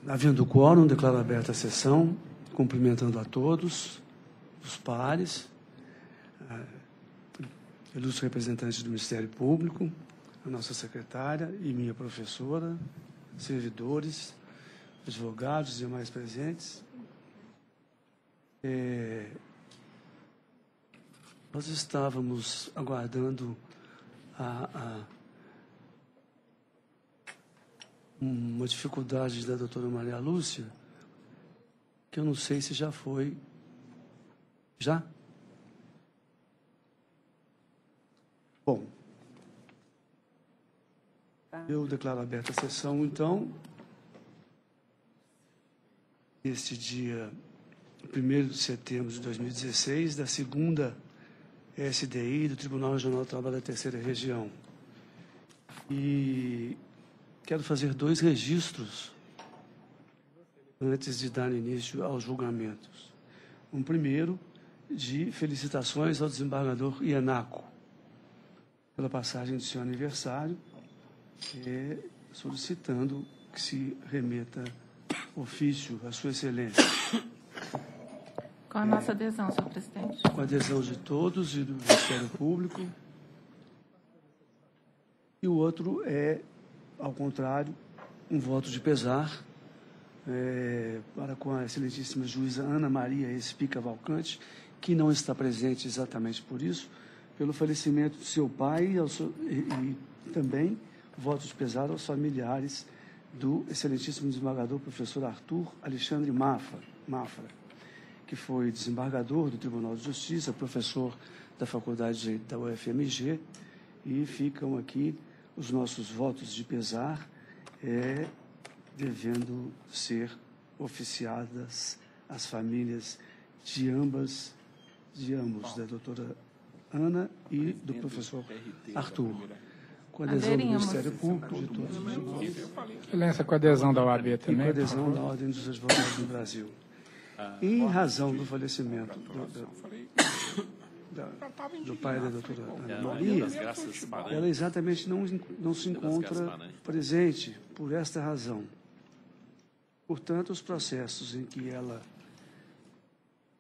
Havendo quórum, declaro aberta a sessão, cumprimentando a todos, os pares, ilustres representantes do Ministério Público, a nossa secretária e minha professora, servidores, advogados e demais presentes. Nós estávamos aguardando uma dificuldade da doutora Maria Lúcia, que eu não sei se já foi. Já? Bom, eu declaro aberta a sessão, então, este dia 1º de setembro de 2016, da segunda SDI do Tribunal Regional do Trabalho da Terceira Região. E quero fazer 2 registros antes de dar início aos julgamentos. Um primeiro, de felicitações ao desembargador Ianaco pela passagem de seu aniversário, solicitando que se remeta ofício à Sua Excelência. Com a nossa adesão, senhor presidente. Com a adesão de todos e do Ministério Público. E o outro é, ao contrário, um voto de pesar para com a excelentíssima juíza Ana Maria Espica Valcante, que não está presente exatamente por isso, pelo falecimento do seu pai e também voto de pesar aos familiares do excelentíssimo desembargador professor Arthur Alexandre Mafra, que foi desembargador do Tribunal de Justiça, professor da Faculdade de Direito da UFMG, e ficam aqui os nossos votos de pesar, devendo ser oficiadas as famílias de ambos, da doutora Ana e do professor Arthur, com a adesão do Ministério Público, de todos os advogados. Excelência, com a adesão da OAB também. E com a adesão da Ordem dos Advogados do Brasil. Em razão do falecimento do pai da doutora Ana Maria, ela exatamente não se encontra presente por esta razão. Portanto, os processos em que ela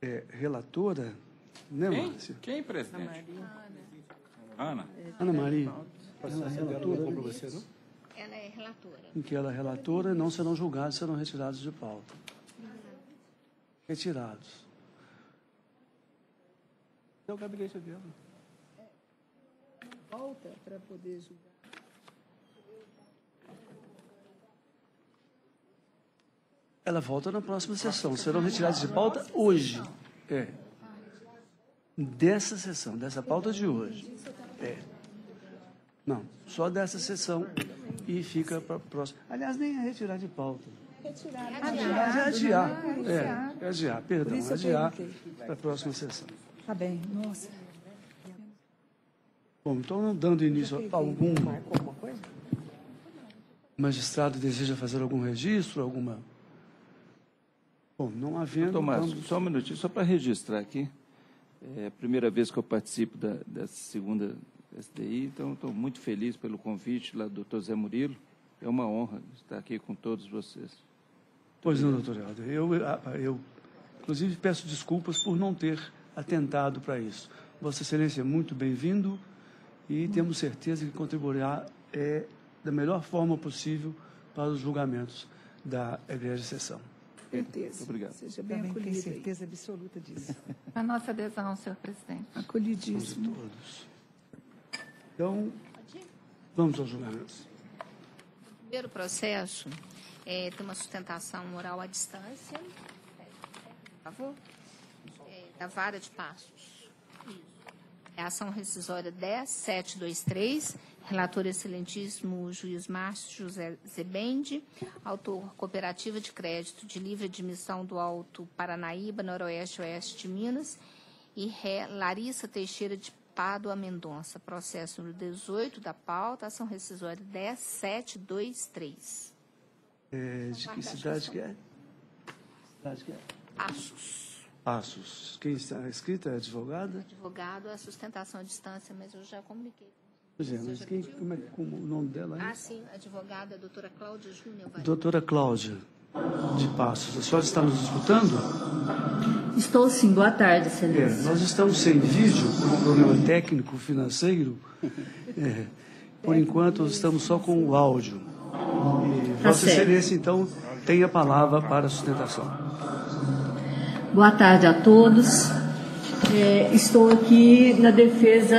é relatora, né, Márcia? Quem, presidente? Ana. Ana Maria. Ela é relatora, Ela é relatora. em que ela é relatora, não serão julgados, serão retirados de pauta. Retirados. É o gabinete dela. Volta para poder julgar. Ela volta na próxima sessão. Serão retirados de pauta hoje. Dessa sessão, dessa pauta de hoje. Não, só dessa sessão e fica para a próxima. Aliás, nem é retirar de pauta. Adiar, adiar para a próxima sessão. Tá bem, nossa. Bom, então, dando início a algum magistrado deseja fazer algum registro, alguma... Bom, não havendo... Tomás, só um minutinho, só para registrar aqui. É a primeira vez que eu participo dessa segunda SDI, então estou muito feliz pelo convite lá do doutor Zé Murilo. É uma honra estar aqui com todos vocês. Pois não, doutor Helder. Eu, inclusive, peço desculpas por não ter atentado para isso. Vossa Excelência é muito bem-vindo e temos certeza que contribuirá da melhor forma possível para os julgamentos da Egregia Sessão. Certeza. Obrigado. Seja bem acolhido. Tenho certeza absoluta disso. Com a nossa adesão, senhor presidente. Acolhidíssimo. Todos. Então, vamos aos julgamentos. O primeiro processo tem uma sustentação oral à distância, por favor, da Vara de Passos. É a ação rescisória 10723, relator excelentíssimo juiz Márcio José Zebende, autor Cooperativa de Crédito de Livre Admissão do Alto Paranaíba, Noroeste e Oeste de Minas, e ré Larissa Teixeira de Pádua Mendonça, processo número 18 da pauta, ação rescisória 10723. De que cidade que é? Cidade que é? Passos. Passos. Quem está escrita é advogada? Advogado, a sustentação à distância, mas eu já comuniquei. Pois é, mas como o nome dela é? Ah, sim, advogada, doutora Cláudia Júnior. Doutora Cláudia de Passos, a senhora está nos escutando? Estou sim, boa tarde, excelência. Nós estamos sem vídeo, por um problema técnico, financeiro. Por enquanto, estamos só com o áudio. E Vossa Excelência, então, tem a palavra para a sustentação. Boa tarde a todos. Estou aqui na defesa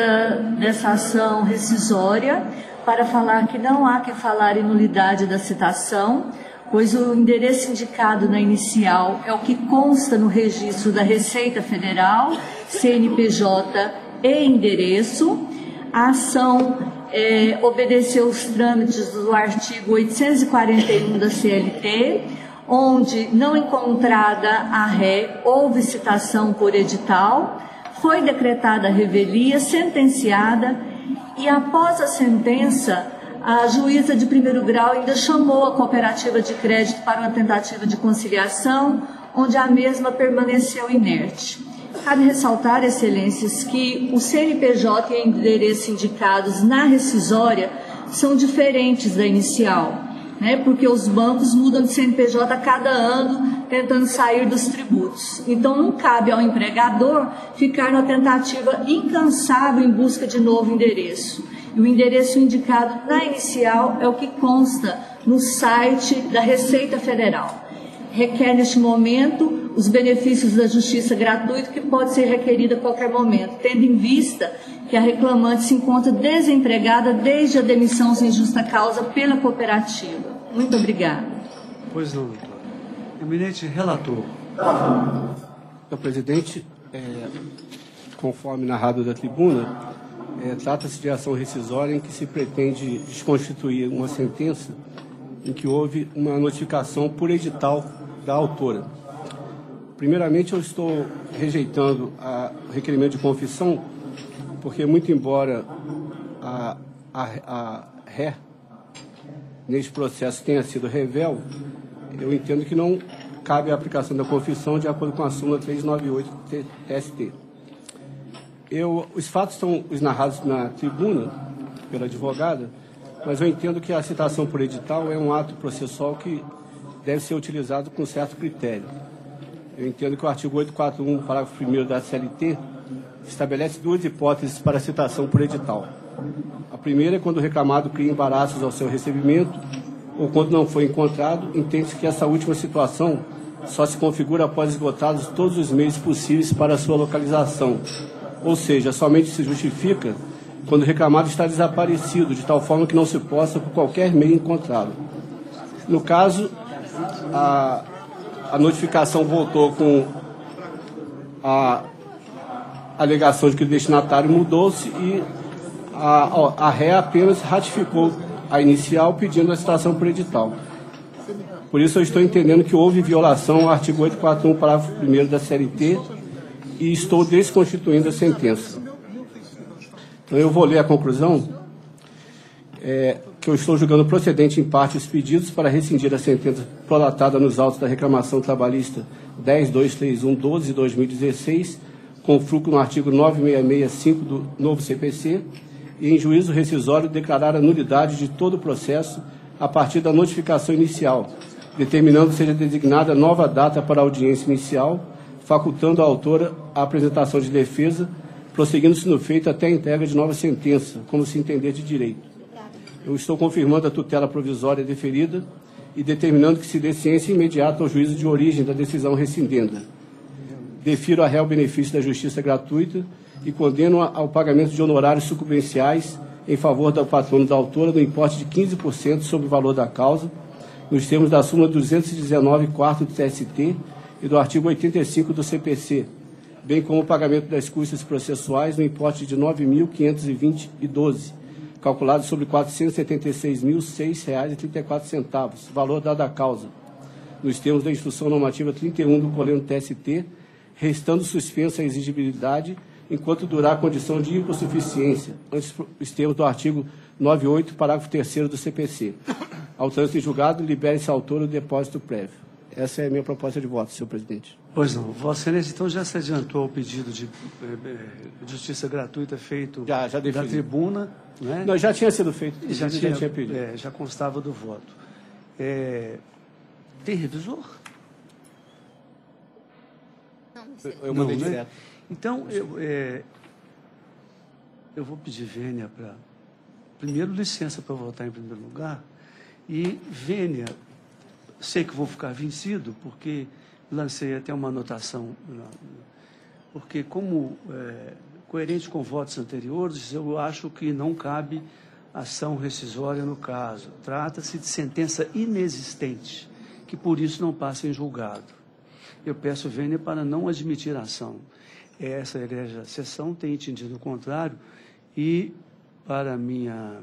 dessa ação rescisória para falar que não há que falar em nulidade da citação, pois o endereço indicado na inicial é o que consta no registro da Receita Federal, CNPJ e endereço. A ação obedeceu os trâmites do artigo 841 da CLT, onde, não encontrada a ré, houve citação por edital, foi decretada a revelia, sentenciada, e após a sentença, a juíza de primeiro grau ainda chamou a cooperativa de crédito para uma tentativa de conciliação, onde a mesma permaneceu inerte. Cabe ressaltar, excelências, que o CNPJ e endereço indicados na rescisória são diferentes da inicial, porque os bancos mudam de CNPJ a cada ano, tentando sair dos tributos. Então, não cabe ao empregador ficar na tentativa incansável em busca de novo endereço. E o endereço indicado na inicial é o que consta no site da Receita Federal. Requer, neste momento, os benefícios da justiça gratuita, que pode ser requerida a qualquer momento, tendo em vista que a reclamante se encontra desempregada desde a demissão sem justa causa pela cooperativa. Muito obrigada. Pois não, doutora. Eminente relator. Senhor presidente, conforme narrado da tribuna, trata-se de ação rescisória em que se pretende desconstituir uma sentença em que houve uma notificação por edital da autora. Primeiramente, eu estou rejeitando o requerimento de confissão, porque, muito embora a ré neste processo tenha sido revel, eu entendo que não cabe a aplicação da confissão de acordo com a súmula 398 do TST. Os fatos estão os narrados na tribuna pela advogada, mas eu entendo que a citação por edital é um ato processual que deve ser utilizado com certo critério. Eu entendo que o artigo 841, parágrafo 1º da CLT, estabelece duas hipóteses para a citação por edital. A primeira é quando o reclamado cria embaraços ao seu recebimento ou quando não foi encontrado, entende-se que essa última situação só se configura após esgotados todos os meios possíveis para a sua localização. Ou seja, somente se justifica quando o reclamado está desaparecido, de tal forma que não se possa, por qualquer meio, encontrá-lo. No caso, a notificação voltou com a alegação de que o destinatário mudou-se e a ré apenas ratificou a inicial pedindo a citação por edital. Por isso eu estou entendendo que houve violação ao artigo 841, parágrafo 1º da CLT e estou desconstituindo a sentença. Então eu vou ler a conclusão, que eu estou julgando procedente em parte os pedidos para rescindir a sentença prolatada nos autos da reclamação trabalhista 10.231/12 de 2016, com fruto no artigo 9665 do novo CPC, e em juízo rescisório declarar a nulidade de todo o processo a partir da notificação inicial, determinando seja designada nova data para a audiência inicial, facultando a autora a apresentação de defesa, prosseguindo-se no feito até a entrega de nova sentença, como se entender de direito. Eu estou confirmando a tutela provisória deferida e determinando que se dê ciência imediata ao juízo de origem da decisão rescindenda. Defiro a réu benefício da justiça gratuita e condeno ao pagamento de honorários sucumbenciais em favor do patrono da autora no importe de 15% sobre o valor da causa, nos termos da súmula 219, quarto do TST e do artigo 85 do CPC, bem como o pagamento das custas processuais no importe de R$ 9.520,12, calculado sobre R$ 476.006,34, valor dado à causa, nos termos da Instrução Normativa 31 do Pleno TST, restando suspensa a exigibilidade enquanto durar a condição de hipossuficiência, antes os termos do artigo 98, parágrafo 3º do CPC. Ao trânsito em julgado, libere-se a autor o depósito prévio. Essa é a minha proposta de voto, senhor presidente. Pois não. Vossa Excelência, então, já se adiantou ao pedido de justiça gratuita feito Já da defini. tribuna, né? Não, já tinha sido feito. Já tinha pedido. já constava do voto. Tem revisor? Não, Eu mandei Não, né? direto. Então, eu vou pedir vênia para... Primeiro, licença para votar em primeiro lugar. E vênia, sei que vou ficar vencido, porque lancei até uma anotação, porque como coerente com votos anteriores, eu acho que não cabe ação rescisória no caso. Trata-se de sentença inexistente, que por isso não passa em julgado. Eu peço vênia para não admitir a ação. Essa egrégia sessão tem entendido o contrário e, para minha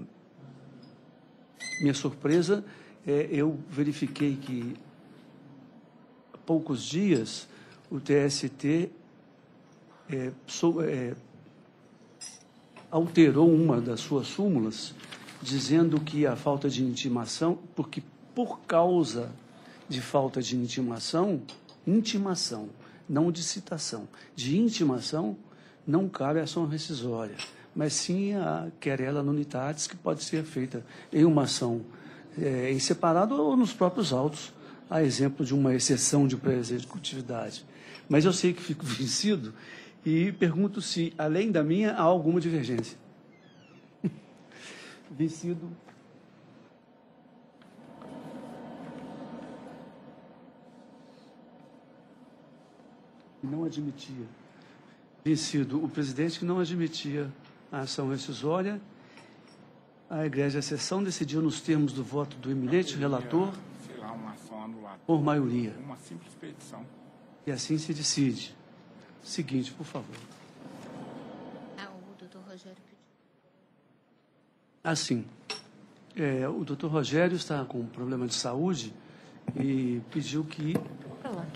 surpresa, eu verifiquei que há poucos dias o TST alterou uma das suas súmulas, dizendo que a falta de intimação, porque por causa de falta de intimação, não de citação, de intimação, não cabe ação rescisória, mas sim a querela nulitatis, que pode ser feita em uma ação em separado ou nos próprios autos, a exemplo de uma exceção de pré-executividade. Mas eu sei que fico vencido e pergunto se, além da minha, há alguma divergência. Vencido. E não admitia. Vencido o presidente que não admitia a ação rescisória. A egrégia sessão decidiu nos termos do voto do eminente relator, sei lá, uma ação anulada. Por maioria. Uma simples petição. E assim se decide. Seguinte, por favor. O doutor Rogério pediu. Assim, o doutor Rogério está com um problema de saúde e pediu que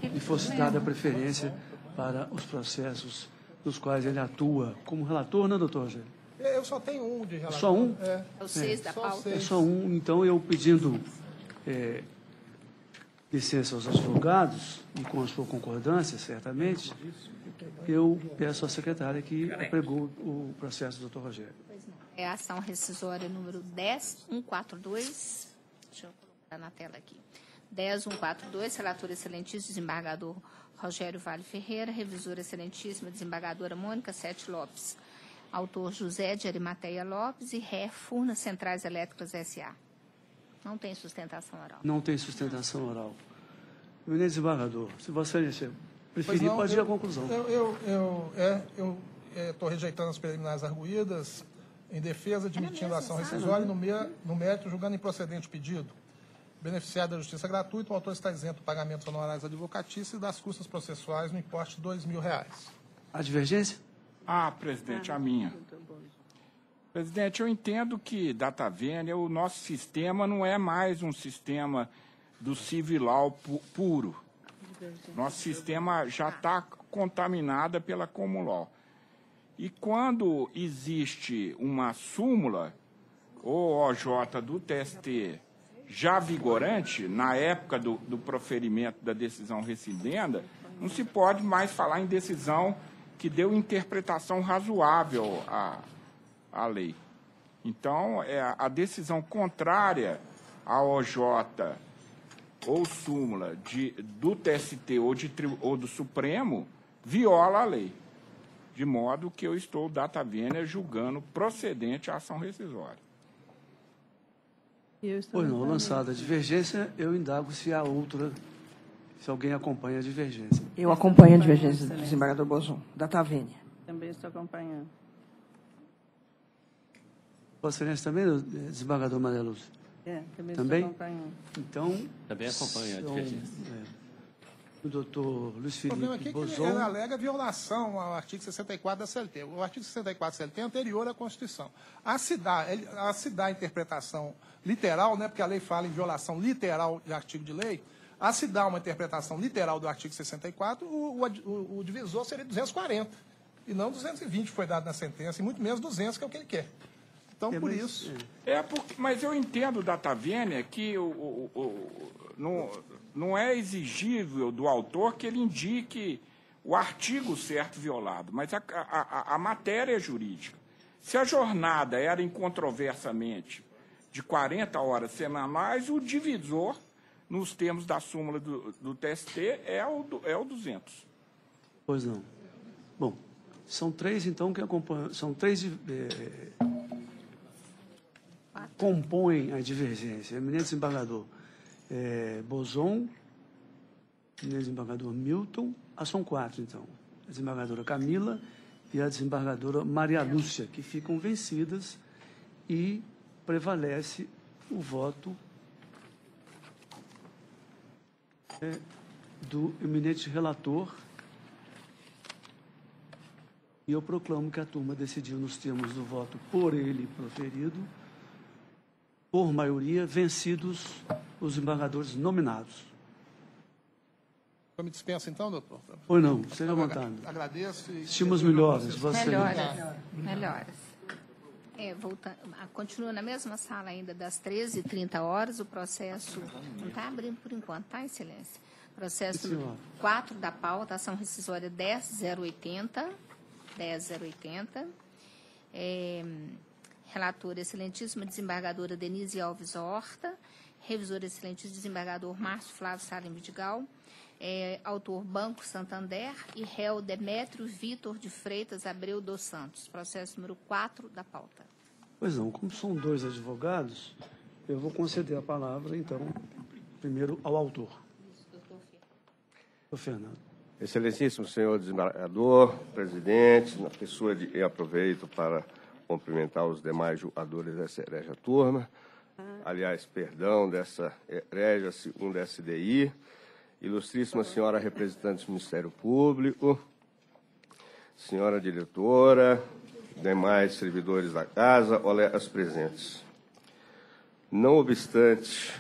lhe fosse dada preferência para os processos nos quais ele atua como relator, né, doutor Rogério? Eu só tenho um de relator. Só um? É o 6 da pauta. É só um. Então, eu pedindo licença aos advogados, e com a sua concordância, certamente, eu peço à secretária que apregou o processo do doutor Rogério. É a ação rescisória número 10142. Deixa eu colocar na tela aqui. 10142, relator excelentíssimo desembargador Rogério Vale Ferreira, revisora excelentíssima desembargadora Mônica Sete Lopes, autor José de Arimateia Lopes e ré Furnas Centrais Elétricas S.A. Não tem sustentação oral. Não tem sustentação oral. Eminente desembargador, se você preferir, pode ir à conclusão. Eu estou rejeitando as preliminares arguídas em defesa, admitindo a ação rescisória no mérito, julgando improcedente o pedido. Beneficiário da justiça gratuita, o autor está isento do pagamento dos honorários advocatícios e das custas processuais no importe de R$2.000. A divergência? Presidente, a minha. Presidente, eu entendo que, data vênia, o nosso sistema não é mais um sistema do civilal puro. Nosso sistema já está contaminado pela common law. E quando existe uma súmula, ou OJ do TST, já vigorante, na época do proferimento da decisão rescindenda, não se pode mais falar em decisão que deu interpretação razoável à lei. Então, a decisão contrária à OJ ou súmula do TST ou do Supremo viola a lei, de modo que eu estou, data vênia, julgando procedente a ação rescisória. Pois não, lançada a divergência, eu indago se há outra, se alguém acompanha a divergência. Eu acompanho a divergência do desembargador Bozon, data vênia. Também estou acompanhando. Vossa Excelência também, desembargador Maria Lúcia? Também estou acompanhando. Então... Também acompanho a divergência. O doutor Luiz Felipe Bozon... O problema aqui é que ele alega violação ao artigo 64 da CLT. O artigo 64 da CLT é anterior à Constituição. A se dar a interpretação literal, né, porque a lei fala em violação literal de artigo de lei, a se dar uma interpretação literal do artigo 64, o divisor seria 240, e não 220 foi dado na sentença, e muito menos 200, que é o que ele quer. Então, por isso... Mas eu entendo, data vênia, que não é exigível do autor que ele indique o artigo certo violado, mas a matéria jurídica. Se a jornada era incontroversamente de 40 horas semanais, o divisor, nos termos da súmula do TST, é o 200. Pois não. Bom, são três, então, que acompanham, são três compõem a divergência. Eminente desembargador Bozon, eminente desembargador Milton, são quatro, então. A desembargadora Camila e a desembargadora Maria Lúcia, que ficam vencidas e prevalece o voto do eminente relator. E eu proclamo que a turma decidiu nos termos do voto por ele proferido, por maioria, vencidos os desembargadores nominados. Eu me dispenso, então, doutor? Pois não, seja à vontade. Agradeço. Estimos melhores. Melhores. Continua na mesma sala ainda das 13h30, o processo não está abrindo por enquanto, tá, Excelência? Processo 4 da pauta, ação rescisória 10.080. Relatora excelentíssima desembargadora Denise Alves Horta, revisor excelentíssimo desembargador Márcio Flávio Salim Vidigal, autor Banco Santander e réu Demétrio Vitor de Freitas Abreu dos Santos. Processo número 4 da pauta. Pois não, como são dois advogados, eu vou conceder a palavra, então, primeiro ao autor. Doutor Fernando. Excelentíssimo senhor desembargador, presidente, na pessoa de aproveito para cumprimentar os demais julgadores dessa egrégia turma. Aliás, perdão dessa egrégia, segunda SDI. Ilustríssima senhora representante do Ministério Público, senhora diretora, demais servidores da casa, colegas presentes. Não obstante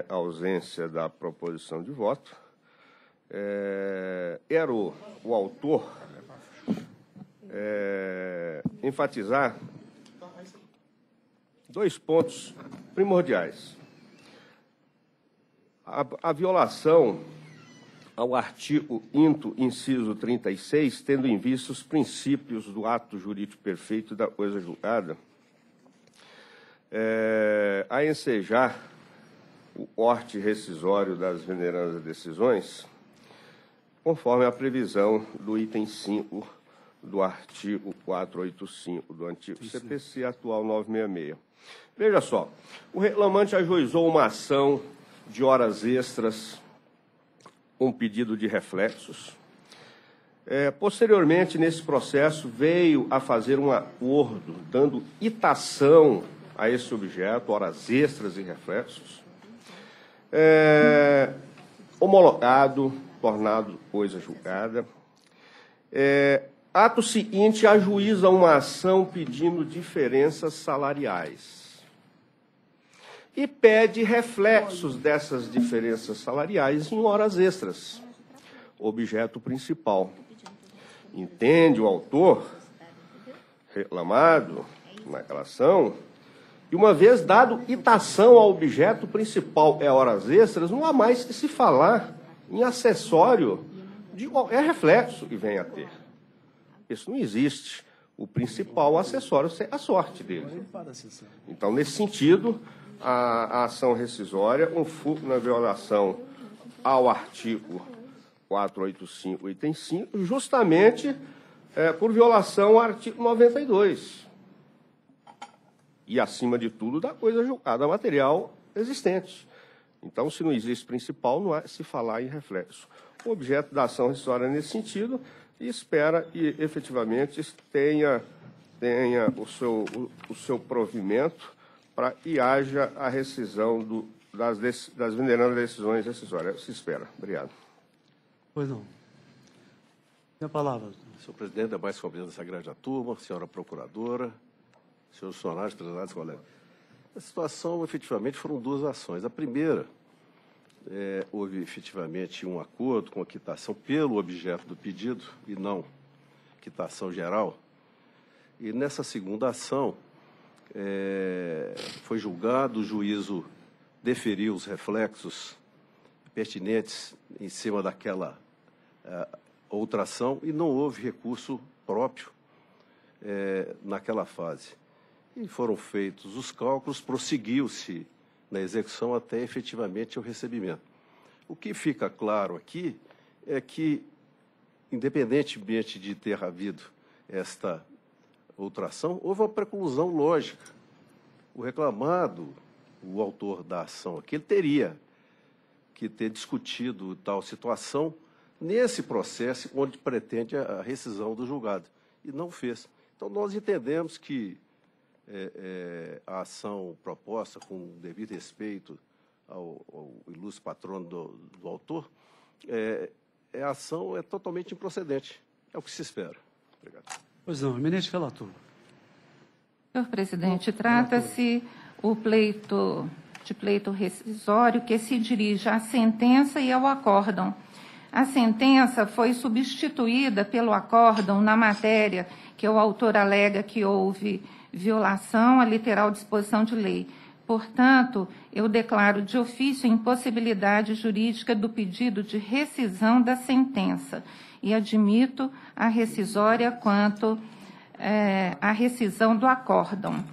a ausência da proposição de voto, era o autor enfatizar dois pontos primordiais. A violação ao artigo 5º, inciso 36, tendo em vista os princípios do ato jurídico perfeito e da coisa julgada, a ensejar o porte rescisório das venerandas decisões, conforme a previsão do item 5 do artigo 485 do antigo CPC, atual 966. Veja só, o reclamante ajuizou uma ação de horas extras com pedido de reflexos. Posteriormente, nesse processo, veio a fazer um acordo dando itação a esse objeto, horas extras e reflexos, homologado, tornado coisa julgada. Ato seguinte, ajuiza uma ação pedindo diferenças salariais e pede reflexos dessas diferenças salariais em horas extras, objeto principal. Entende o autor reclamado naquela ação, e uma vez dado itação ao objeto principal horas extras, não há mais que se falar em acessório de qualquer reflexo que venha a ter. Isso não existe. O principal acessório é a sorte dele. Então, nesse sentido, a ação rescisória, um furto na violação ao artigo 485, item 5, justamente por violação ao artigo 92. E, acima de tudo, da coisa julgada material existente. Então, se não existe principal, não há se falar em reflexo. O objeto da ação rescisória nesse sentido e espera que, efetivamente, tenha o seu provimento para que haja a rescisão das venerandas decisões rescisórias. Se espera. Obrigado. Pois não. Tem a palavra. Senhor presidente, demais companheiros dessa grande turma, senhora procuradora, senhores funcionários, presidentes, colegas. A situação, efetivamente, foram duas ações. A primeira, houve efetivamente um acordo com a quitação pelo objeto do pedido e não quitação geral. E nessa segunda ação, foi julgado, o juízo deferiu os reflexos pertinentes em cima daquela outra ação e não houve recurso próprio naquela fase. E foram feitos os cálculos, prosseguiu-se na execução até efetivamente o recebimento. O que fica claro aqui é que, independentemente de ter havido esta outra ação, houve uma preclusão lógica. O reclamado, o autor da ação aqui, ele teria que ter discutido tal situação nesse processo onde pretende a rescisão do julgado, e não fez. Então, nós entendemos que a ação proposta, com devido respeito ao ilustre patrono do autor, a ação é totalmente improcedente. É o que se espera. Obrigado. Pois não, eminente relator. Senhor presidente, trata-se de pleito rescisório que se dirige à sentença e ao acórdão. A sentença foi substituída pelo acórdão na matéria que o autor alega que houve violação à literal disposição de lei. Portanto, eu declaro de ofício impossibilidade jurídica do pedido de rescisão da sentença e admito a rescisória quanto à rescisão do acórdão.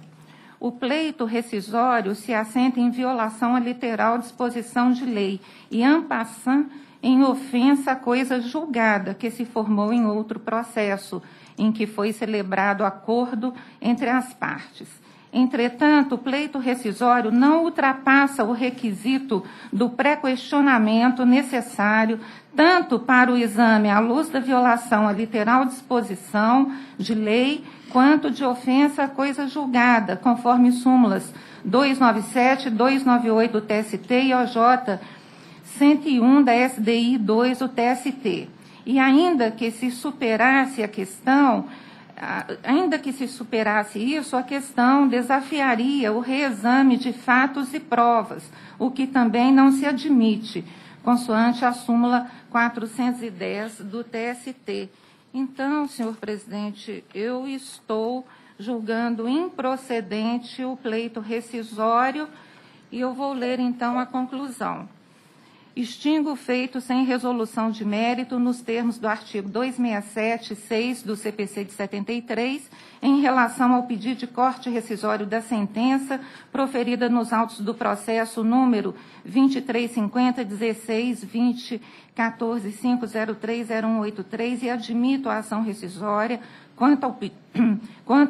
O pleito rescisório se assenta em violação à literal disposição de lei e, en passant, em ofensa à coisa julgada que se formou em outro processo, em que foi celebrado acordo entre as partes. Entretanto, o pleito rescisório não ultrapassa o requisito do pré-questionamento necessário tanto para o exame à luz da violação à literal disposição de lei, quanto de ofensa à coisa julgada, conforme súmulas 297 e 298 do TST e OJ 101 da SDI 2 do TST. E ainda que se superasse isso, a questão desafiaria o reexame de fatos e provas, o que também não se admite, consoante a súmula 410 do TST. Então, senhor presidente, eu estou julgando improcedente o pleito rescisório e eu vou ler, então, a conclusão. Extingo o feito sem resolução de mérito nos termos do artigo 267(6) do CPC de 73, em relação ao pedido de corte rescisório da sentença proferida nos autos do processo número 2350-16-20-14-503-0183 e admito a ação rescisória quanto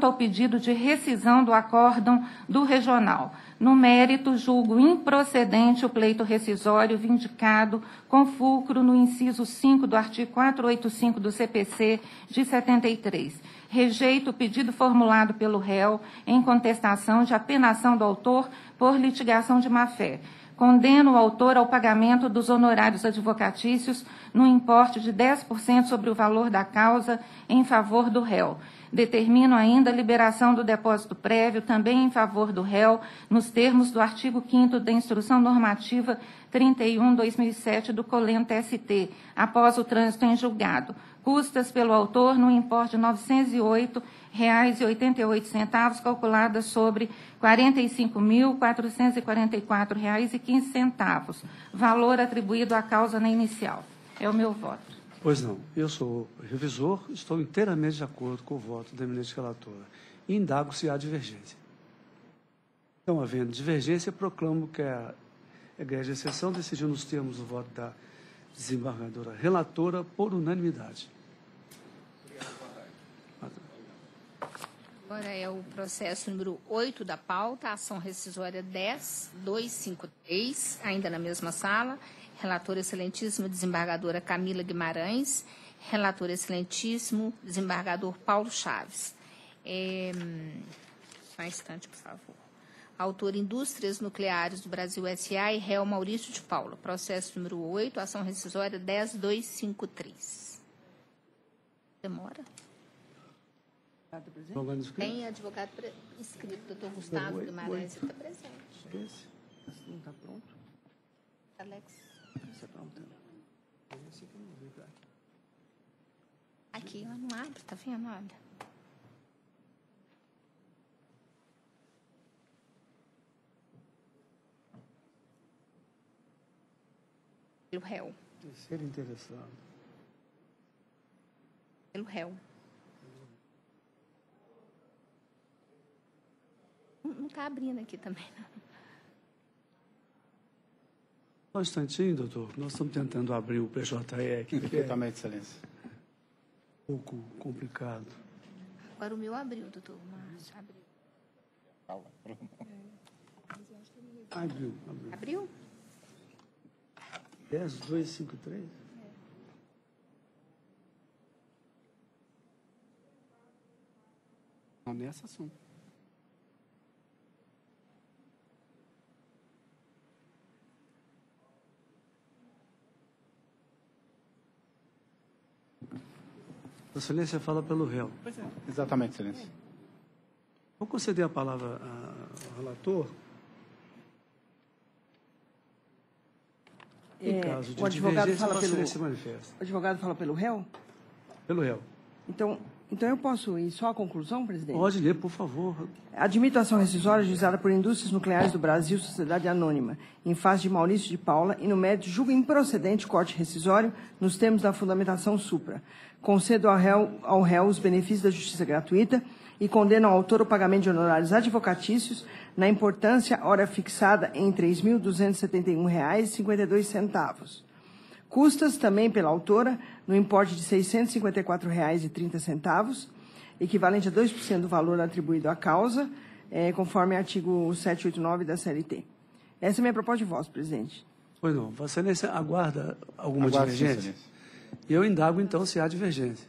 ao pedido de rescisão do acórdão do regional. No mérito, julgo improcedente o pleito rescisório vindicado com fulcro no inciso 5 do artigo 485 do CPC de 73. Rejeito o pedido formulado pelo réu em contestação de apenação do autor por litigação de má-fé. Condeno o autor ao pagamento dos honorários advocatícios no importe de 10% sobre o valor da causa em favor do réu. Determino ainda a liberação do depósito prévio, também em favor do réu, nos termos do artigo 5º da Instrução Normativa 31/2007 do COLEN TST, após o trânsito em julgado. Custas pelo autor no importe de R$ 908,88, calculadas sobre R$ 45.444,15, valor atribuído à causa na inicial. É o meu voto. Pois não. Eu sou revisor, estou inteiramente de acordo com o voto da eminente relatora. Indago se há divergência. Então, havendo divergência, proclamo que a egrégia exceção decidiu nos termos do voto da desembargadora relatora por unanimidade. Agora é o processo número 8 da pauta, ação rescisória 10.253, ainda na mesma sala. Relator excelentíssimo, desembargadora Camila Guimarães. Relator excelentíssimo, desembargador Paulo Chaves. Só um instante, por favor. Autor Indústrias Nucleares do Brasil S.A. e réu Maurício de Paula. Processo número 8, ação rescisória 10.253. Demora? Tem advogado inscrito, doutor Gustavo Guimarães, está presente. Esse não está pronto? Alex. Esse é pronto. Esse aqui não veio, cara. Aqui, ela não abre, tá vendo? Olha. Pelo réu. Terceiro interessado. Pelo réu. Não está abrindo aqui também, não. Só um instantinho, doutor. Nós estamos tentando abrir o PJE aqui. Perfeitamente, excelência. Um pouco complicado. Agora o meu abriu, doutor Márcio. Abriu. Abriu. Abriu? 10.253? Não, nessa sim. Vossa Excelência fala pelo réu. Pois é. Exatamente, excelência. Vou conceder a palavra ao relator. Em caso de o advogado divergência, fala Vossa pelo Excelência se manifesta. O advogado fala pelo réu? Pelo réu. Então eu posso ir só à conclusão, presidente? Pode ler, por favor. Admito a ação rescisória ajuizada por Indústrias Nucleares do Brasil, Sociedade Anônima, em face de Maurício de Paula, e no mérito julgo improcedente o corte rescisório nos termos da fundamentação supra. Concedo ao réu os benefícios da justiça gratuita e condeno ao autor o pagamento de honorários advocatícios na importância hora fixada em R$ 3.271,52. Custas também pela autora no importe de R$ 654,30, equivalente a 2% do valor atribuído à causa, conforme artigo 789 da CLT. Essa é a minha proposta de voto, presidente. Pois não. Vossa Excelência aguarda alguma divergência? Eu indago, então, se há divergência.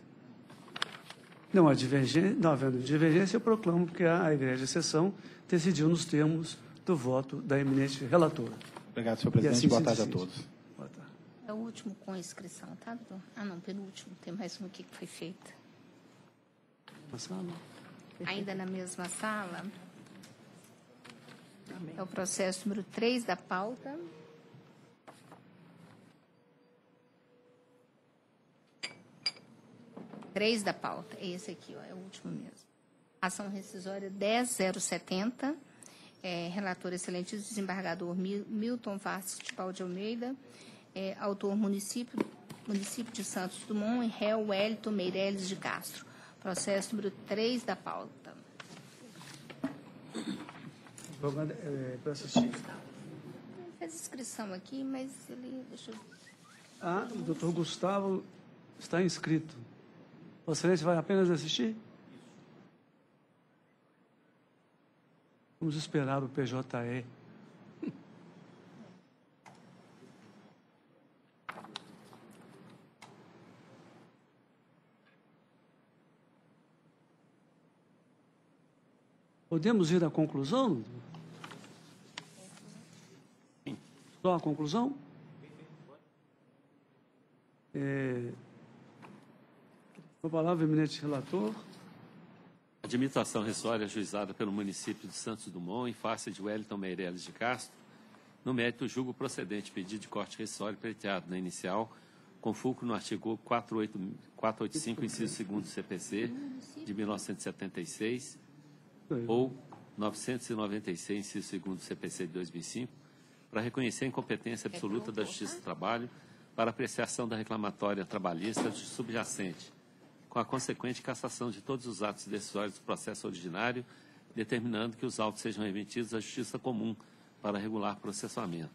Não há divergência, não havendo divergência, eu proclamo que a Igreja de Sessão decidiu nos termos do voto da eminente relatora. Obrigado, senhor presidente. Assim Boa tarde a todos. Boa tarde. É o último com inscrição, tá, doutor? Ah, não, penúltimo. Tem mais um aqui que foi feito. Na sala? Ainda na mesma sala. É o processo número 3 da pauta. Três da pauta. É esse aqui, ó, é o último mesmo. Ação rescisória 10.070. Relator excelente desembargador Milton Vasques de Paulo de Almeida. Autor município de Santos Dumont e réu Wellington Meirelles de Castro. Processo número 3 da pauta. Para assistir. Ele fez inscrição aqui, mas ele... Deixa eu... O doutor Gustavo está inscrito. Vossa Excelência vai apenas assistir? Vamos esperar o PJE. Podemos ir à conclusão? Só a conclusão? Com a palavra, eminente relator. Admito a ação rescisória ajuizada pelo município de Santos Dumont em face de Wellington Meirelles de Castro. No mérito, julgo procedente pedido de corte rescisório pleiteado na inicial, com fulcro no artigo 485, inciso 2º do CPC, de 1976, ou 996, inciso 2º do CPC de 2005, para reconhecer a incompetência absoluta da Justiça do Trabalho para apreciação da reclamatória trabalhista subjacente, com a consequente cassação de todos os atos decisórios do processo ordinário, determinando que os autos sejam remetidos à Justiça Comum para regular processamento.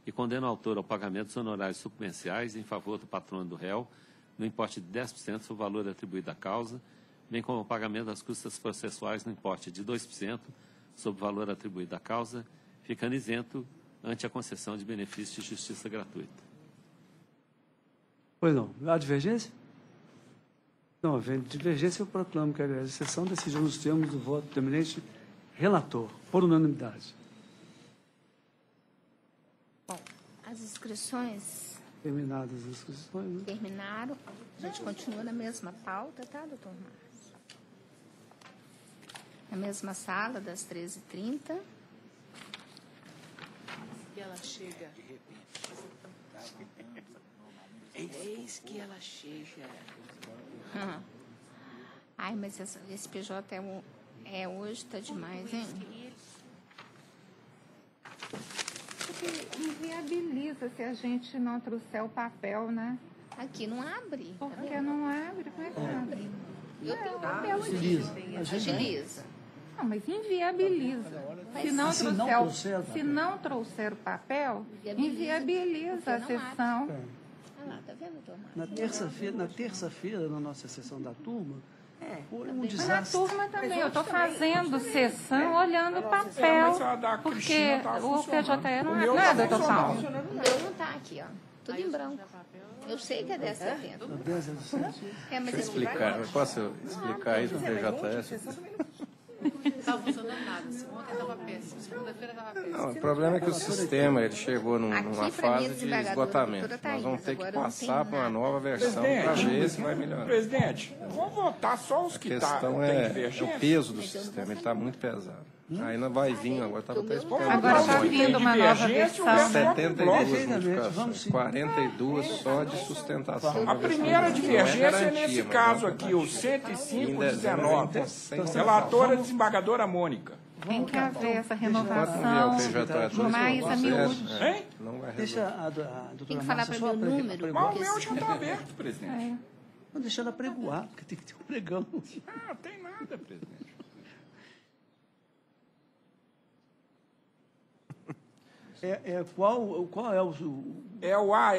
E condena o autor ao pagamento dos honorários suplemenciais em favor do patrono do réu, no importe de 10% sobre o valor atribuído à causa, bem como o pagamento das custas processuais no importe de 2% sobre o valor atribuído à causa, ficando isento ante a concessão de benefício de justiça gratuita. Pois não. Há divergência? Não havendo divergência, eu proclamo que a Igreja de Sessão decidiu nos termos do voto do eminente relator, por unanimidade. Bom, as inscrições... Terminadas as inscrições, né? Terminaram. A gente continua na mesma pauta, tá, doutor Márcio? Na mesma sala, das 13h30. E ela chega. Eis que ela chega. Ai, mas esse PJ hoje tá demais, hein? que inviabiliza se a gente não trouxer o papel, né? Aqui não abre. Porque não abre, como é que abre? Eu tenho papel aqui. Agiliza. Não, mas inviabiliza. Se não trouxer o papel, inviabiliza a sessão. Tá vendo, Tomás? Na terça-feira, na nossa sessão da turma, foi um Mas na desastre. turma também, eu estou fazendo sessão olhando o papel, porque o PJE não é, doutor Paulo? O meu não está aqui, ó. Tudo em branco. Eu sei que é 10,70. Mas Explicar, eu posso explicar isso para o PJS? Não estava funcionando nada. Ontem estava péssimo. Segunda-feira estava péssimo. Não, o problema é que o sistema ele chegou numa Aqui, fase mim, de esgotamento. Nós vamos ter que passar para uma nova versão para ver se vai melhorar. Presidente, vamos votar só os A que questão tem é divergência? o peso do sistema, ele está muito pesado. Aí não vai vir, agora estava até esperando. Agora está vindo uma nova versão. 72 modificações, 42 só de sustentação. A primeira divergência é nesse caso aqui, o 105/19. Relatora desembargadora Mônica. Tem que haver essa renovação mais a miúde. Deixa a doutora Tem que falar para mim o número. Mas o meu já está aberto, presidente. Não deixa ela pregoar, porque tem que ter um pregão. Não tem nada, presidente. Qual é o... É o AR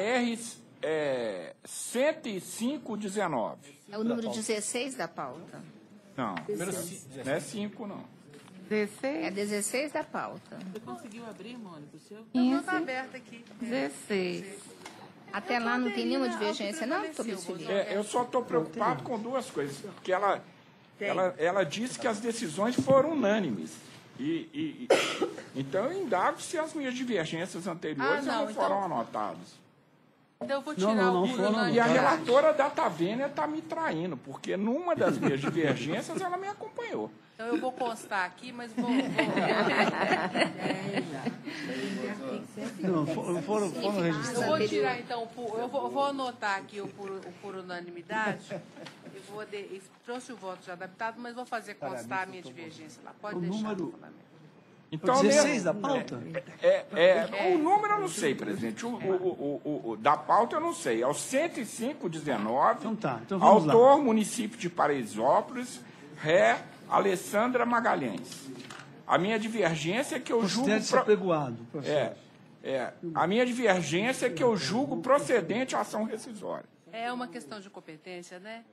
105/19. É o número 16 da pauta. Não, não é 5, não. 16? É 16 da pauta. Você conseguiu abrir, Mônica, o seu? Não, está aberto aqui. 16. Até lá não tem nenhuma divergência, não, Tobias Felipe? Eu só estou preocupado com duas coisas. Porque ela disse que as decisões foram unânimes. Então, eu indago se as minhas divergências anteriores não foram anotadas. Então eu vou tirar o E a relatora da Tavênia está me traindo, porque numa das minhas divergências ela me acompanhou. Então eu vou constar aqui, mas vou... Não, foram registrados. Eu vou tirar, então, eu vou anotar aqui o por unanimidade. Trouxe o voto já adaptado, mas vou fazer constar a minha divergência lá. Pode deixar no fundamento. Então, o 16 da pauta? O número eu não sei, presidente. O da pauta eu não sei. É o 105/19. Então tá. Então vamos autor, lá. município de Paraisópolis, ré, Alessandra Magalhães. A minha divergência é que eu julgo... Considere-se apregoado. A minha divergência é que eu julgo procedente a ação rescisória. É uma questão de competência, né?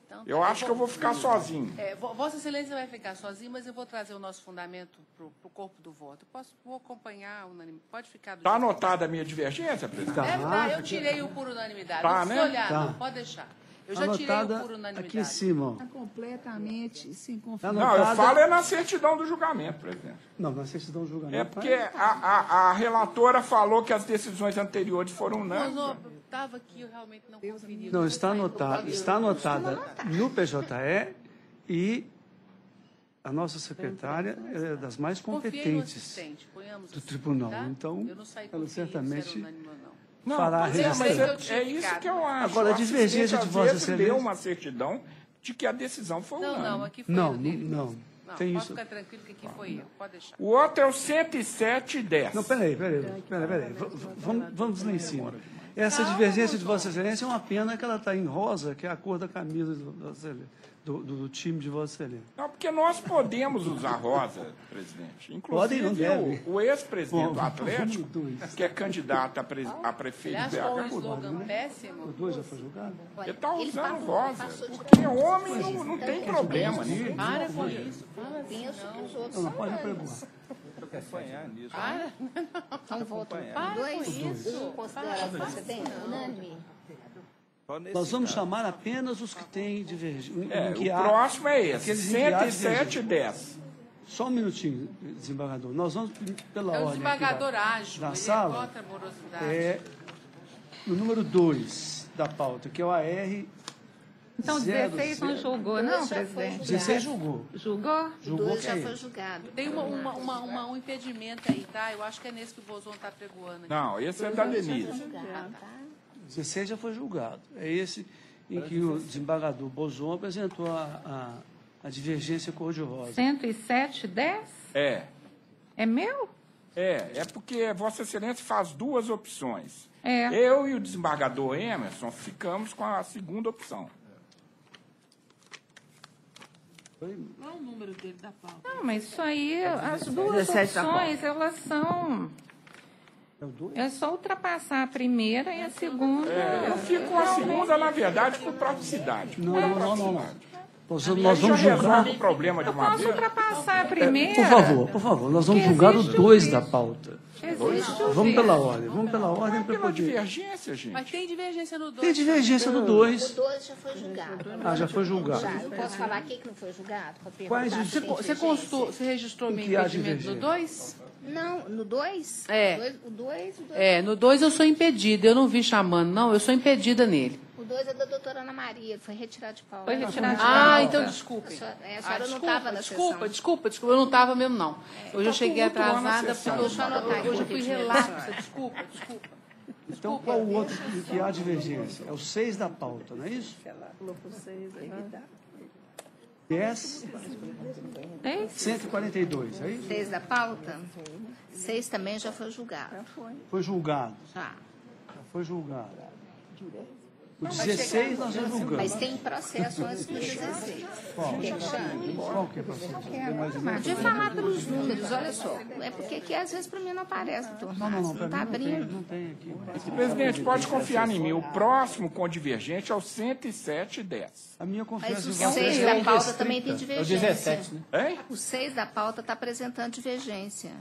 Então, eu acho que eu vou ficar sozinho. Vossa Excelência vai ficar sozinho, mas eu vou trazer o nosso fundamento para o corpo do voto. Vou acompanhar unanimidade. Pode ficar... Está anotada a minha divergência, presidente? Eu tirei o por unanimidade. Tá, não precisa olhar, Tá. não. Pode deixar. Eu já tirei o por unanimidade. Aqui em cima. Está completamente sem confiança. Não, eu falo na certidão do julgamento, presidente. Não, na certidão do julgamento. É porque a relatora falou que as decisões anteriores foram unânimes. Estava aqui, eu realmente não conferi. Não, está anotada no PJE e a nossa secretária é das mais competentes do tribunal. Então, ela certamente fará a registração. É isso que eu acho. Agora, a divergência de Vossa Excelência... deu uma certidão de que a decisão foi unânime. Não, aqui foi Não, pode tem isso. ficar tranquilo que aqui foi eu. Pode deixar. O outro é o 107/10. Não, peraí. Vamos lá em cima. Essa divergência de Vossa Excelência é uma pena que ela está em rosa, que é a cor da camisa do time de Vossa Excelência. Não, porque nós podemos usar rosa, presidente. Inclusive, não deve. o ex-presidente do Atlético, que é candidato a prefeito de Aliás, foi um BH, slogan péssimo. O 2 já foi julgado? ele está usando rosa, porque homem não tem problema nisso. Para com isso. Fala assim, não. Não pode pregoar. Acompanhar nisso. Então, voto 2, consideração procedente, unânime. Nós vamos chamar apenas os que têm divergência. O próximo é esse, 107/10. Só um minutinho, desembargador. Nós vamos, pela ordem desembargador ágil, da sala, ele é contra a morosidade. O número 2 da pauta, que é o AR... Então, 16 não julgou, não, presidente? 16 julgou. Julgou? Julgou 2 já foi julgado. Tem um impedimento aí, tá? Eu acho que é nesse que o Bozon está pregoando. Não, esse é da Denise. 16 já foi julgado. É esse em que o desembargador Bozon apresentou a divergência cor-de-rosa. 107/10? É. É meu? É porque Vossa Excelência faz duas opções. É. Eu e o desembargador Emerson ficamos com a segunda opção. Qual é o número dele da pauta? Não, mas isso aí, as duas 17 da opções, elas são... É só ultrapassar a primeira e a segunda. Eu fico com a segunda, na verdade, por praticidade. Não. Nós Aí vamos já julgar. resolve o problema de Eu uma posso vez. ultrapassar a primeira? Por favor, nós vamos Que julgar o existe 2 vício. da pauta. Existe o Vamos pela vício. ordem para poder... Divergência, gente. Mas tem divergência no 2. Tem divergência do 2. O 2 já foi julgado. Já foi julgado. Já. Eu posso falar aqui que não foi julgado? Quais os- Você registrou meu que há impedimento no divergência? 2? Não, no 2? É. O 2 No 2 eu sou impedida. Eu não vi chamando, não. Eu sou impedida nele. O 2 é da doutora Ana Maria, ele foi retirado de pauta. Foi retirado de pauta. Então desculpe. A senhora não estava na sessão. Desculpa. Eu não estava mesmo, não. Hoje eu cheguei outro ano na atrasada sessão. porque Deixa eu anotar aqui hoje eu o fui pedido da relapsa. senhora. Desculpa. Então, qual o outro que há divergência? É o 6 da pauta, não é isso? Ela falou por 6, 10, 142, é isso? 6 da pauta? 6 também já foi julgado. Foi julgado. Já. Foi julgado. O 16 nós já julgamos. Mas tem processo antes do 16. Qual? Alexandre? Qual que é o processo? De falar pelos números, olha só. É porque aqui às vezes para mim não aparece, doutor. Não, Não está abrindo. não tem aqui. Presidente, pode confiar em mim. O próximo com divergente é o 10710. A minha Mas confiança o em você 6 é da pauta irrestrita. também tem É o divergência. 17, né? Hein? O 6 da pauta está apresentando divergência.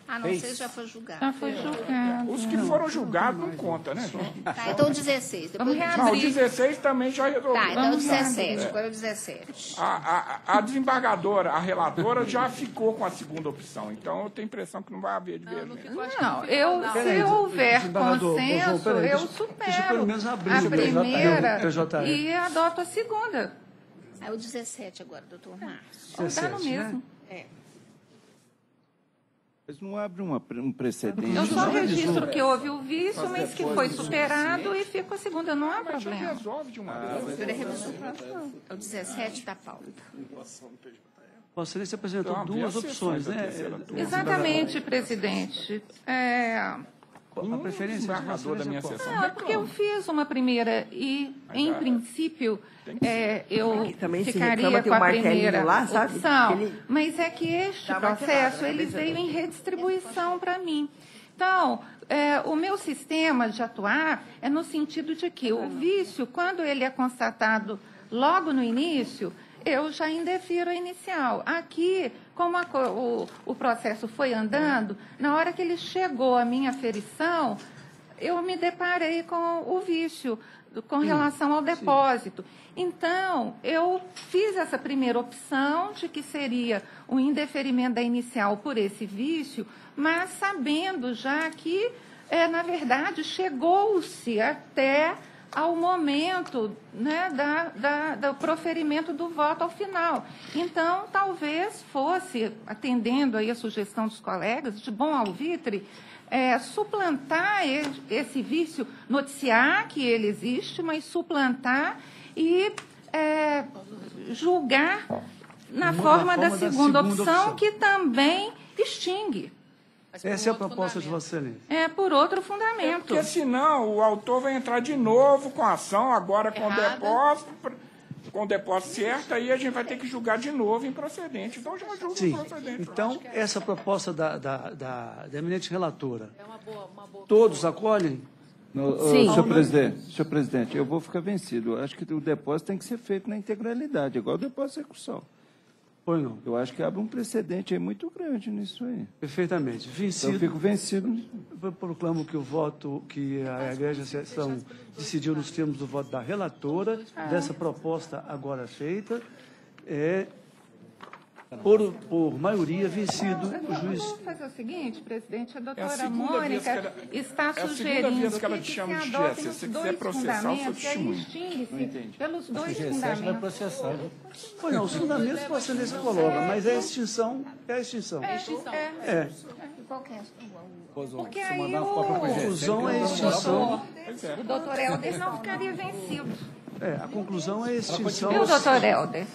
Ah, não, o 6 já foi julgado. Já foi julgado. Os que foram julgados não conta, né, gente? Tá, então o 16. Vamos Depois... Não, o reabrir. 16 também já resolveu. Tá, então o Vamos lá. 17. Agora é o 17. A desembargadora, a relatora, já ficou com a segunda opção. Então, eu tenho a impressão que não vai haver divergência. Não, se houver desembargador, consenso, peraí, eu deixa eu supero pelo menos abrir a o primeira PJE. e adoto a segunda. É o 17 agora, doutor Márcio. Dá no 17, mesmo. Mas não abre um precedente. Eu só não? registro que houve o vício, mas que foi superado e fico a segunda, não há Mas já problema. resolve de uma A vez. doutora revisou. É o 17 da pauta. Vossa Excelência apresentou Então, havia duas opções, sessões da né? terceira turma. Exatamente, presidente. A preferência de Vossa Desembargador da minha Excelência é qual? sessão Não, é porque eu fiz uma primeira e, em princípio, eu também se ficaria reclama, tem com um a martelinho primeira lá, sabe? opção. Ele Mas é que este dá processo, martelada, ele né? veio em redistribuição para mim. Então, o meu sistema de atuar é no sentido de que o vício, quando ele é constatado logo no início, eu já indefiro a inicial. Aqui, como o processo foi andando, na hora que ele chegou à minha aferição, eu me deparei com o vício com relação ao depósito. Então, eu fiz essa primeira opção de que seria o indeferimento da inicial por esse vício, mas sabendo já que, na verdade, chegou-se até ao momento, né, do proferimento do voto ao final. Então, talvez fosse, atendendo aí a sugestão dos colegas, de bom alvitre, suplantar esse vício, noticiar que ele existe, mas suplantar e julgar na forma da segunda opção, que também extingue. Essa é a proposta de Vossa Excelência. É por outro fundamento. Porque senão o autor vai entrar de novo com a ação, agora com o depósito certo, aí a gente vai ter que julgar de novo improcedente. Então já julga Sim. improcedente. Então, essa proposta da eminente relatora, todos acolhem? Sim. Senhor presidente, eu vou ficar vencido. Eu acho que o depósito tem que ser feito na integralidade, igual o depósito de execução. Pois não. Eu acho que abre um precedente aí muito grande nisso aí. Perfeitamente. Então, Vencido. eu fico vencido. Eu proclamo que o voto, que a Igreja Sessão decidiu nos termos do voto da relatora, dessa proposta agora feita, por maioria, vencido o juiz. Vamos fazer o seguinte, presidente, a doutora segunda vez que Mônica está segunda sugerindo vez que ela te chama de adotem Jéssica. os Se quiser dois processar o seu fundamentos, e aí testemunho. extingue-se pelos dois Vai fundamentos. processar. Pois não, os fundamentos que Vossa Excelência coloca, mas a extinção é a extinção. Qual que é? Porque aí A conclusão é a extinção. o doutor Helder não ficaria vencido. A conclusão é a extinção. Viu, doutor Helder?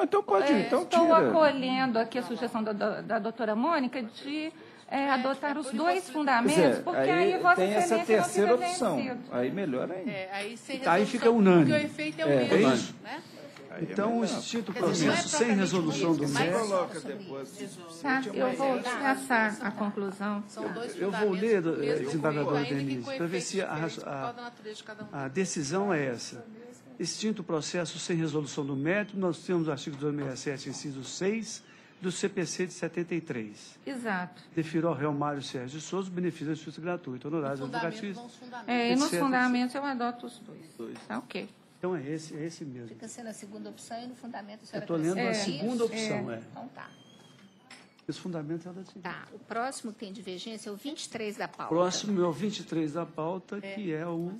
Então pode, então estou tira. acolhendo aqui a sugestão da doutora Mônica de adotar os dois fundamentos, porque aí Vossa tem essa Excelência não terceira fica opção. vencido. Aí melhor ainda. Aí fica unânime. Porque o efeito é o mesmo, isso? né? Então, o instituto processo sem resolução do mérito. Tá, eu vou passar a conclusão. Eu vou ler, desembargadora Denise, para ver se a decisão é essa. Extinto o processo sem resolução do mérito, nós temos o artigo 267, inciso 6, do CPC de 73. Exato. Defiro ao réu Mário Sérgio de Souza o benefício da justiça gratuita, honorários advocatícios. E nos fundamentos eu adoto os dois. Tá ok. Então, é esse mesmo. Fica sendo a segunda opção e no fundamento a senhora Eu estou lendo a isso? segunda opção, Então tá. Os fundamentos ela tinha. Tá. O próximo que tem divergência é o 23 da pauta. Próximo é o 23 da pauta, que é o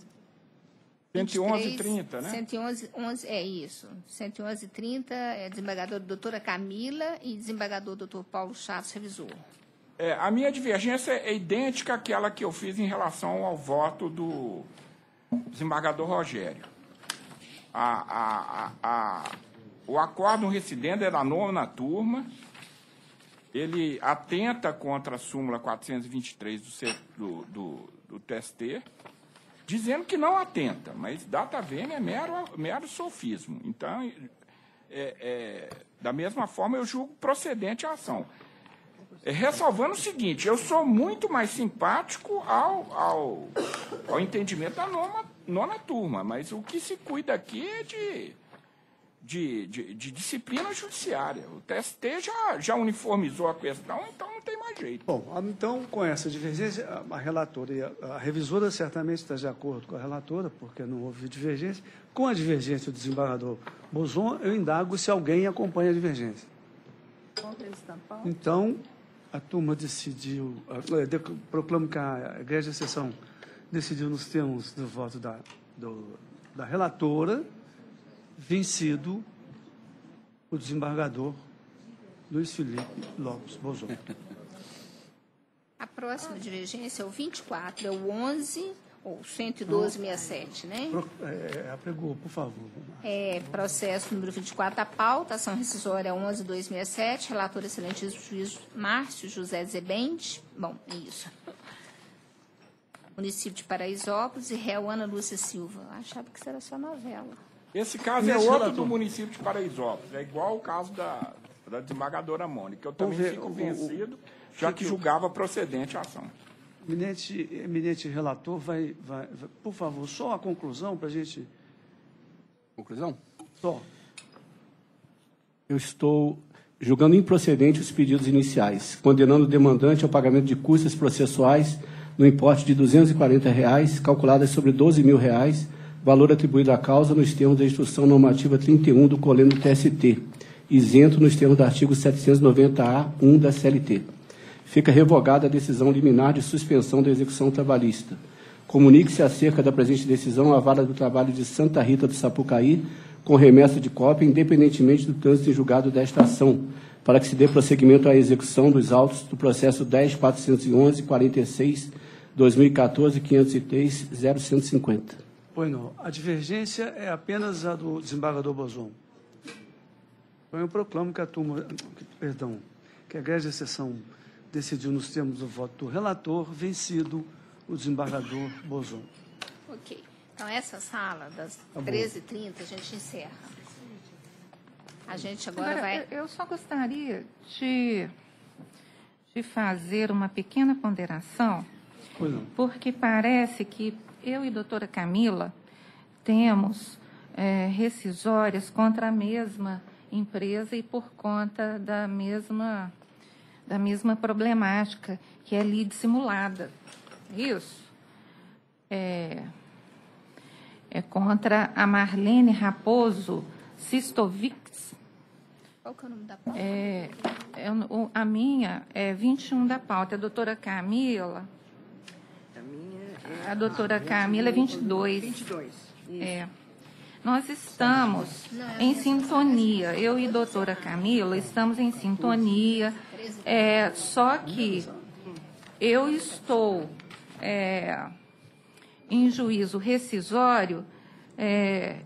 111:30, né? 111, é isso. 111:30 é desembargador doutora Camila e desembargador doutor Paulo Chaves, revisor. A minha divergência é idêntica àquela que eu fiz em relação ao voto do desembargador Rogério. O acórdão recidendo é da 9ª turma, ele atenta contra a súmula 423 do TST, dizendo que não atenta, mas data vênia é mero sofismo. Então, da mesma forma, eu julgo procedente a ação. Ressalvando o seguinte, eu sou muito mais simpático ao entendimento da 9ª turma, mas o que se cuida aqui é de disciplina judiciária. O TST já uniformizou a questão, então não tem mais jeito. Bom, então, com essa divergência, a relatora e a revisora certamente está de acordo com a relatora, porque não houve divergência. Com a divergência do desembargador Bozon, eu indago se alguém acompanha a divergência. Então, a turma decidiu, proclamo que a Igreja de Sessão decidiu nos termos do voto da relatora, vencido o desembargador Luiz Felipe Lopes Bozon. A próxima divergência é o 24, é o 11 ou 11267, né? Apregou, por favor. Processo número 24 da pauta, ação rescisória 11267, relator excelente juiz Márcio José Zebende. Bom, é isso. Município de Paraisópolis e réu Ana Lúcia Silva. Eu achava que isso era só novela. Esse caso é outro do município de Paraisópolis, é igual ao caso da desembargadora Mônica. Eu também fico vencido, já que julgava procedente a ação. Eminente relator, vai, por favor, só a conclusão para a gente... Conclusão? Só. Eu estou julgando improcedente os pedidos iniciais, condenando o demandante ao pagamento de custas processuais no importe de R$ 240, calculadas sobre R$ 12.000, valor atribuído à causa nos termos da Instrução Normativa 31 do Coleno TST, isento nos termos do artigo 790-A1 da CLT. Fica revogada a decisão liminar de suspensão da execução trabalhista. Comunique-se acerca da presente decisão à Vara do Trabalho de Santa Rita do Sapucaí, com remessa de cópia, independentemente do trânsito em julgado desta ação, para que se dê prosseguimento à execução dos autos do processo 10.411.46.2014.503.0150. Pois não. A divergência é apenas a do desembargador Bozon. Então, eu proclamo que a turma, que a Igreja de Sessão decidiu nos termos do voto do relator, vencido o desembargador Bozon. Ok. Então, essa sala, das 13h30, a gente encerra. A gente agora vai... Eu só gostaria de fazer uma pequena ponderação, porque parece que eu e a doutora Camila temos rescisórias contra a mesma empresa e por conta da mesma problemática, que é lide simulada. Isso. É contra a Marlene Raposo Sistovics. Qual que é o nome da pauta? A minha é 21 da pauta. A doutora Camila... A doutora Camila é 22. 22. Nós estamos em sintonia. Eu e a doutora Camila estamos em sintonia. Só que eu estou em juízo rescisório,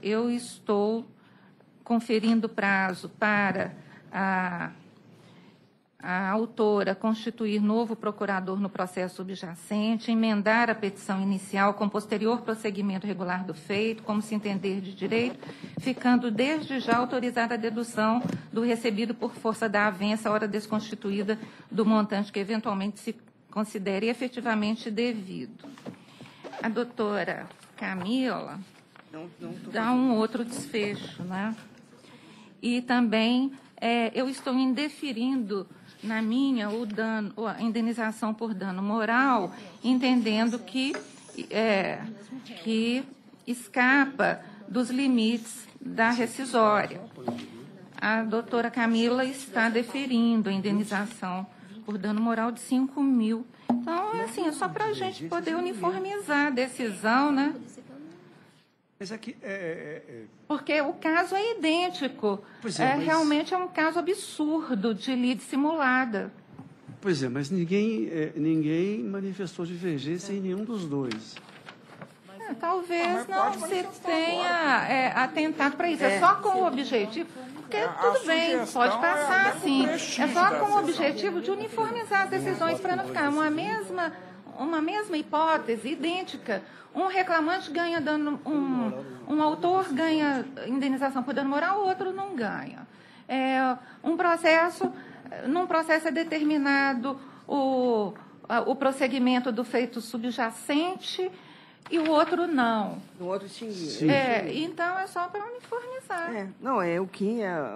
eu estou conferindo prazo para a autora constituir novo procurador no processo subjacente, emendar a petição inicial com posterior prosseguimento regular do feito, como se entender de direito, ficando desde já autorizada a dedução do recebido por força da avença, hora desconstituída, do montante que eventualmente se considere efetivamente devido. A doutora Camila dá um outro desfecho, né? E também eu estou indeferindo na minha a indenização por dano moral, entendendo que escapa dos limites da rescisória. A doutora Camila está deferindo a indenização por dano moral de 5 mil. Então, é só para a gente poder uniformizar a decisão, né? Mas aqui Porque o caso é idêntico. Mas... Realmente é um caso absurdo de lide simulada. Pois é, mas ninguém manifestou divergência em nenhum dos dois. Talvez não se tenha atentado para isso. É só com o objetivo... Porque tudo bem, pode passar, sim. É só com o objetivo de uniformizar as decisões para não ficar uma mesma hipótese idêntica. Um reclamante ganha dano, um autor ganha indenização por dano moral, o outro não ganha. Num processo é determinado o prosseguimento do feito subjacente e o outro não. O outro extinguir. Então é só para uniformizar.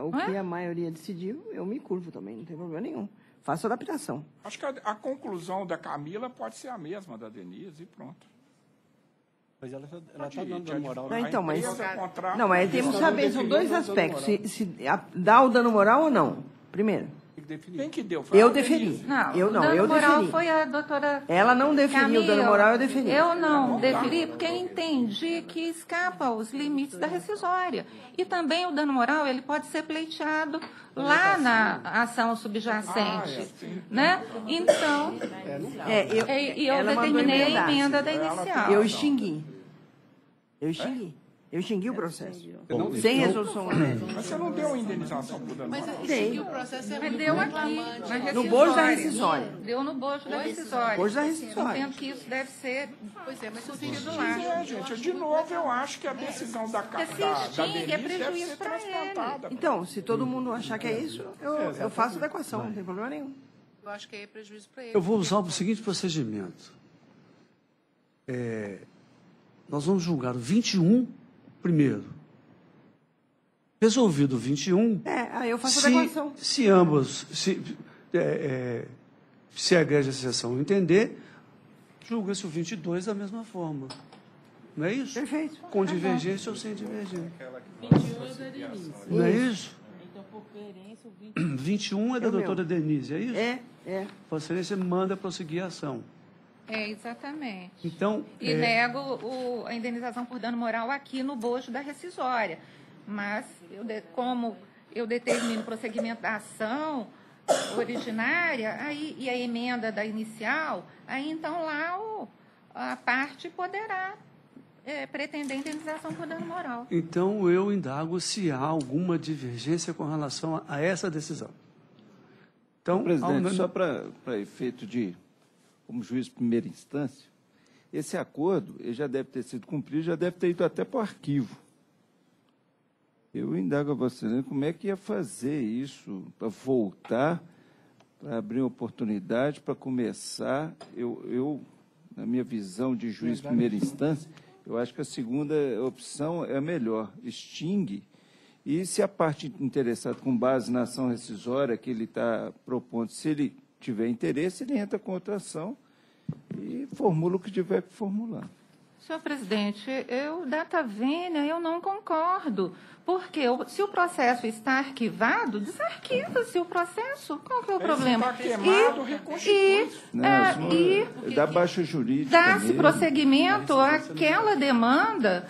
O que a maioria decidiu, eu me curvo também, não tem problema nenhum. Faço adaptação. Acho que a conclusão da Camila pode ser a mesma da Denise e pronto. Mas ela está dando dano moral. Mas temos que saber, são dois aspectos. Se dá o dano moral ou não, primeiro. Quem que deu? Eu deferi. Eu dano moral foi a doutora Ela não deferiu o dano moral, eu deferi. Eu não deferi porque eu entendi que escapa aos limites da rescisória. E também o dano moral, ele pode ser pleiteado lá na ação subjacente. Né? Então, eu determinei a emenda da inicial. Eu extingui o processo. Sem resolução. Mas você não deu indenização por dano moral? Mas extinguiu o processo Mas deu aqui, no bojo da rescisória. Deu no bojo da rescisória. Bojo da rescisória. Entendo que isso deve ser mas discutido lá. Gente, de novo, eu acho que a decisão da Denise deve ser transplantada. Então, se todo mundo achar que é isso, eu faço adequação, não tem problema nenhum. Eu acho que é prejuízo para ele. Eu vou usar o seguinte procedimento. Nós vamos julgar o 21 primeiro. Resolvido o 21... aí eu faço adequação. Se ambos... Se a igreja de sessão entender, julga-se o 22 da mesma forma. Não é isso? Perfeito. Com divergência ou sem divergência. 21 é da Denise. Não é isso? Então, por coerência, o 21 é da doutora Denise, é isso? É. Por excelência, manda prosseguir a ação. Exatamente. Então, e nego a indenização por dano moral aqui no bojo da rescisória. Mas, como eu determino o prosseguimento da ação originária, e a emenda da inicial, aí então lá a parte poderá pretender indenização por dano moral. Então, eu indago se há alguma divergência com relação a essa decisão. Então, presidente, só para efeito de, como juiz de primeira instância, esse acordo ele já deve ter sido cumprido, já deve ter ido até para o arquivo. Eu indago a você, né, como é que ia fazer isso para voltar, para abrir uma oportunidade, para começar. Eu, na minha visão de juiz de primeira instância, eu acho que a segunda opção é a melhor, extingue. E se a parte interessada, com base na ação rescisória que ele está propondo, se ele tiver interesse, ele entra com outra ação e formula o que tiver que formular. Senhor presidente, data vênia, eu não concordo. Porque se o processo está arquivado, desarquiva-se o processo. Qual que é o problema? Está queimado, reconstitui. Dá baixa jurídica. Dá-se prosseguimento àquela demanda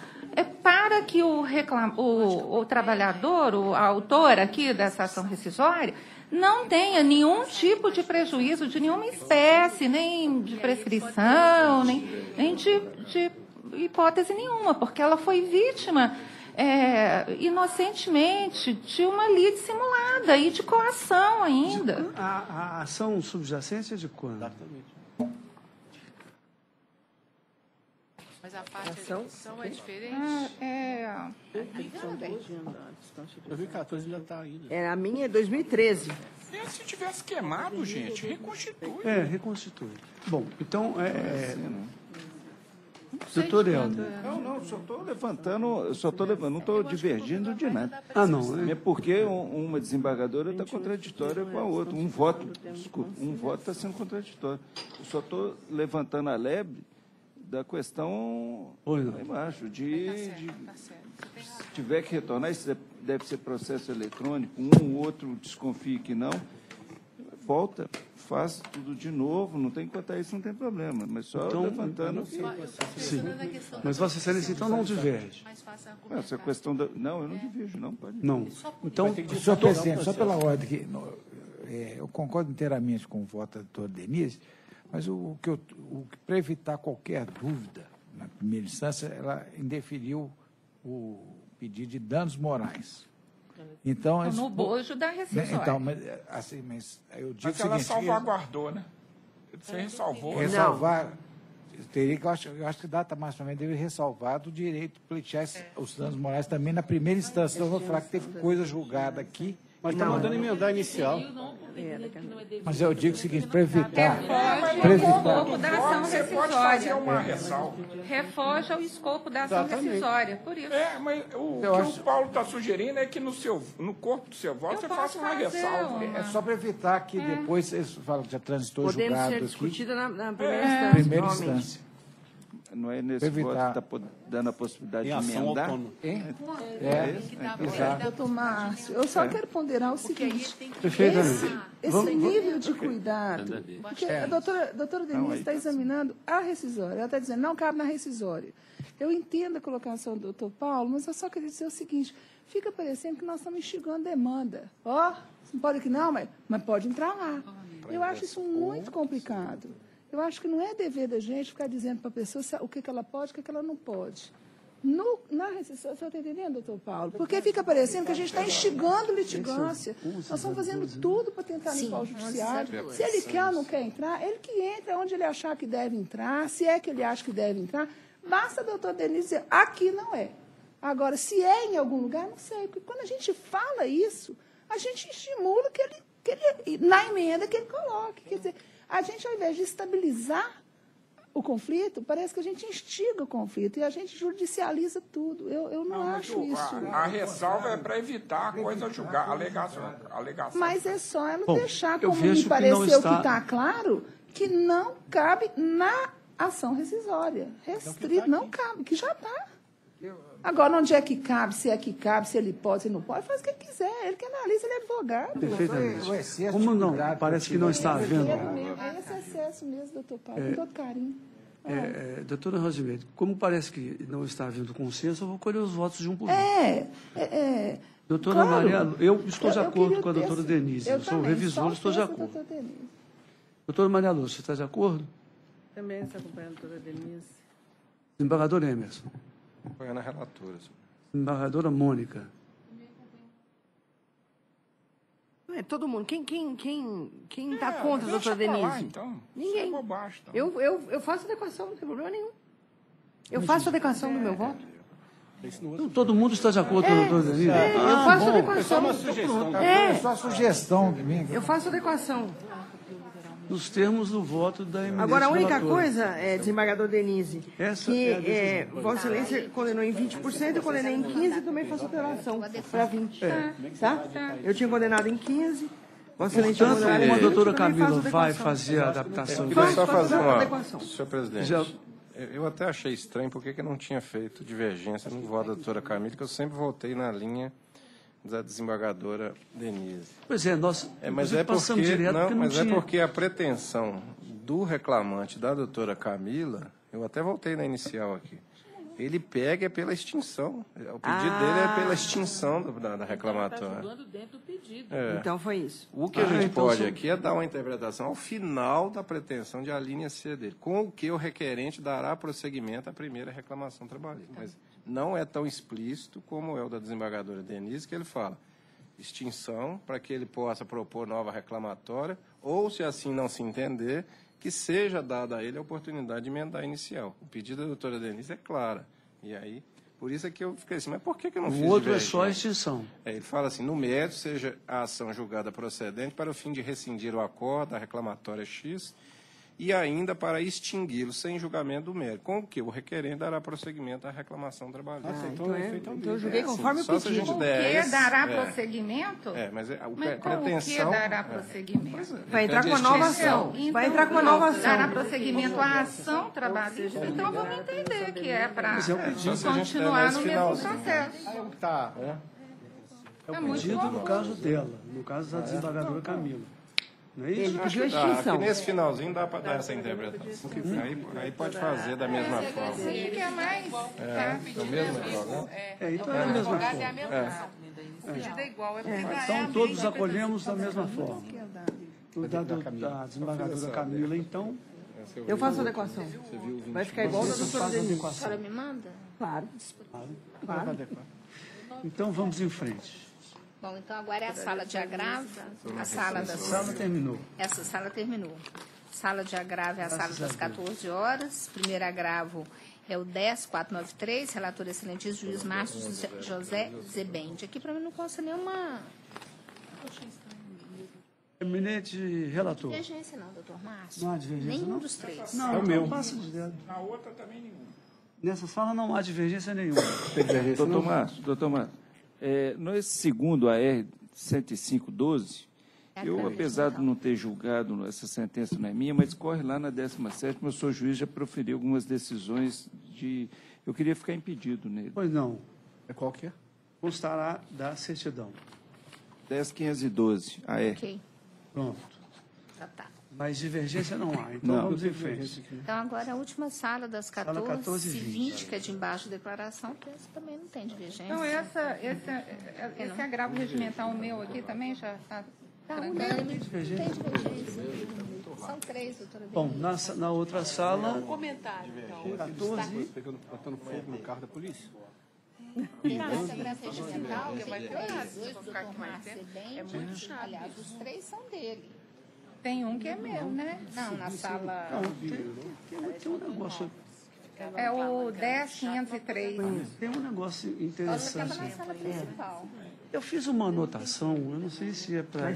para que o trabalhador, a autora aqui dessa ação rescisória, não tenha nenhum tipo de prejuízo de nenhuma espécie, nem de prescrição, nem de hipótese nenhuma, porque ela foi vítima inocentemente de uma lide simulada e de coação ainda. A ação subjacente é de quando? Exatamente. Mas a parte de execução é diferente? 2014 já está aí. A minha é 2013. Se tivesse queimado, gente, reconstitui. Reconstitui. Bom, então, doutor Helder. Não, só estou levantando, não estou divergindo de nada. Não, é porque uma desembargadora está contraditória com a outra. Um voto está sendo contraditório. Eu só estou levantando a lebre da questão lá embaixo, se tiver que retornar, isso deve ser processo eletrônico, um ou outro desconfie que não, volta, faz tudo de novo, não tem que contar isso, não tem problema, mas só levantando... Sim, mas Vossa Excelência, então, não diverge. Essa questão da... Não, eu não diverjo, não, pode. Não. Então, senhor presidente, só pela ordem, que eu concordo inteiramente com o voto da doutora Denise, mas para evitar qualquer dúvida, na primeira instância, ela indeferiu o pedido de danos morais. Então, no bojo da rescisória. Então, mas eu digo o seguinte... ela salvaguardou, né? Você ressalvou. Ressalvar... Teria que, eu acho que data máxima também deve ressalvar do direito de pleitear os danos morais também na primeira instância. Então, eu vou falar que teve coisa julgada aqui. Mas está mandando emendar inicial. Mas eu digo o seguinte, para evitar... Escopo da ação você pode fazer uma ressalva. Refoja o escopo da ação rescisória, por isso. Mas o que o Paulo está sugerindo é que no corpo do seu voto você faça uma ressalva. É só para evitar que depois eles falam que já transitou julgado aqui. Podendo ser discutida na primeira instância. Primeira instância. Não é nesse voto que está dando a possibilidade de emendar? Exato. Doutor Márcio, eu só quero ponderar o seguinte, Perfeitamente. esse nível de cuidado, porque a doutora Denise está examinando a rescisória, ela está dizendo, não cabe na rescisória. Eu entendo a colocação do doutor Paulo, mas eu só queria dizer o seguinte, fica parecendo que nós estamos instigando demanda. Não pode que não, mas pode entrar lá. Eu acho isso muito complicado. Eu acho que não é dever da gente ficar dizendo para a pessoa o que ela pode e o que ela não pode. Na rescisória, você está entendendo, doutor Paulo? Porque fica parecendo que a gente está instigando litigância. Nós estamos fazendo tudo para tentar limpar o judiciário. Se ele quer ou não quer entrar, ele que entra onde ele achar que deve entrar, se é que ele acha que deve entrar. Basta a doutora Denise dizer, aqui não é. Agora, se é em algum lugar, não sei. Porque quando a gente fala isso, a gente estimula que ele na emenda que ele coloque. Quer dizer, a gente, ao invés de estabilizar o conflito, parece que a gente instiga o conflito e a gente judicializa tudo. Eu não acho isso. A ressalva é para evitar a coisa julgar, alegação. Mas é só ela deixar, como me pareceu que está claro, que não cabe na ação rescisória. Restrito, não cabe, que já está. Agora, onde é que cabe, se ele pode, se não pode, faz o que quiser. Ele que analisa, ele é advogado. Perfeitamente. Como não? Parece que não está havendo. É esse excesso mesmo, doutor Paulo, com todo carinho. Doutora Rosimeire, como parece que não está havendo consenso, eu vou colher os votos de um por um. Doutora Maria, eu estou de acordo com a doutora Denise. Eu sou o revisor, estou de acordo. Doutora Maria Lúcia, você está de acordo? Também está acompanhando a doutora Denise. Desembargador Emerson. Apoiando a relatora. Desembargadora Mônica. Todo mundo. Quem está contra a doutora Denise? Falar, então. Ninguém. Isso é bobagem, então. Eu faço adequação, não tem problema nenhum. Eu faço adequação do meu voto. Então, todo mundo está de acordo com a doutora Denise? Eu faço adequação. É só uma sugestão. É só sugestão de mim. Eu faço adequação. Nos termos do voto da eminência Agora, a única relatora. coisa, desembargador Denise, Essa que é Vossa Excelência condenou em 20%, eu condenei em 15% e também faço alteração para 20%. Tá? Eu tinha condenado em 15%. Vossa Excelência Portanto, condenou como a em 20%, doutora também Camila faço vai adequação. fazer a adaptação... Eu queria só fazer uma... adequação. Senhor presidente, eu até achei estranho porque eu não tinha feito divergência no voto da doutora Camila, que eu sempre votei na linha da desembargadora Denise. Pois é, nós mas é passamos porque, direto porque não mas tinha... é porque a pretensão do reclamante da doutora Camila, eu até voltei na inicial aqui, ele pega pela extinção. O pedido dele é pela extinção da reclamatória. Está julgando dentro do pedido. Então foi isso. O que a gente pode aqui é dar uma interpretação ao final da pretensão de a linha C dele, com o que o requerente dará prosseguimento à primeira reclamação trabalhista. Mas não é tão explícito como é o da desembargadora Denise, que ele fala extinção para que ele possa propor nova reclamatória, ou, se assim não se entender, que seja dada a ele a oportunidade de emendar a inicial. O pedido da doutora Denise é clara. E aí, por isso é que eu fiquei assim, mas por que eu não fiz O outro é divergência? só a extinção. Ele fala assim, no mérito, seja a ação julgada procedente para o fim de rescindir o acordo da reclamatória X e ainda para extingui-lo sem julgamento do mérito, com o que o requerente dará prosseguimento à reclamação trabalhista. Então eu julguei conforme o pedido. O que dará prosseguimento? Mas com o que pretensão... dará prosseguimento? Vai entrar com uma nova ação. Vai entrar com uma nova ação. Dará prosseguimento à ação trabalhista? Então vamos entender que é para continuar no mesmo processo. É o pedido no caso dela, no caso da desembargadora Camila. Não é isso? Ele pediu a extinção. Aqui nesse finalzinho dá para dar essa interpretação. Aí pode fazer da mesma forma. Sim, que é mais. É o mesmo forma. Então é a mesma forma. O pedido é igual, é porque Então todos acolhemos da mesma forma. O da desembargadora Camila, então... Eu faço a adequação. Vai ficar igual da doutora Denise. A senhora me manda? Claro. Então vamos em frente. Bom, então agora é a sala de agravo. A sala das... sala terminou. Essa sala terminou. Sala de agravo é a sala das 14 horas. Primeiro agravo é o 10493, relator excelentíssimo juiz Márcio José Zebende. Aqui para mim não consta nenhuma... Eminente relator. Divergência não, doutor Márcio. Não há divergência, Nenhum não? dos três. Não, é o meu. Passa de dedo. Na outra também nenhuma. Nessa sala não há divergência nenhuma. Doutor Márcio, no segundo AR 10512, eu, apesar de não ter julgado, essa sentença não é minha, mas corre lá na 17ª, eu sou juiz, já proferi algumas decisões de... Eu queria ficar impedido nele. Pois não. É qual que é? Constará da certidão. 10512, AR. Ok. Pronto. Tá. Mas divergência não há. Então Não. vamos em frente. Então agora a última sala das Sala 14h20, que é de embaixo da declaração, que essa também não tem divergência. Então, esse agravo regimental meu aqui também já está unânime. Tem divergência. São três, doutora Bom, na outra sala... Um comentário, então. 14... Botando fogo no carro da polícia. Essa greve regimental, Porque vai piorar, os dois do doutor Márcio Zebende, é muito chato. aliás, os três são dele. Tem um que é meu, né? Não, na sala... Tem um negócio... É o 10503. Tem um negócio Olha, interessante. na sala principal. Eu fiz uma anotação, eu não sei se é para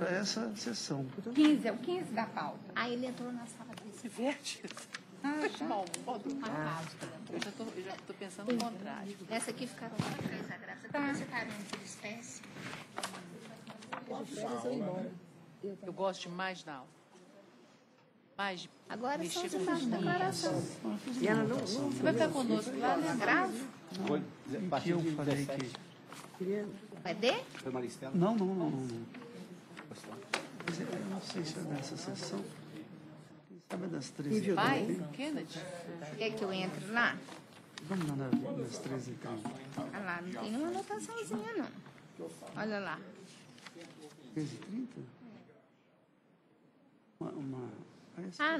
essa sessão. 15, é o 15 da pauta. Aí ele entrou na sala principal. Bom, eu já estou pensando no contrário. Nessa aqui ficaram só três agravos. Você está de espécie? Eu gosto de mais da aula. Mais de Agora só mexer de com baixo da declaração. E ela não... Você vai ficar conosco lá, né? Agravo? Que eu falei que... Vai D? Não. Mas eu não sei se é nessa sessão. Quem sabe é das 13h30. Vai, Kennedy? Quer que eu entre lá? Vamos lá nas 13h30. Olha lá, não tem nenhuma anotaçãozinha, não. Olha lá. 13h30?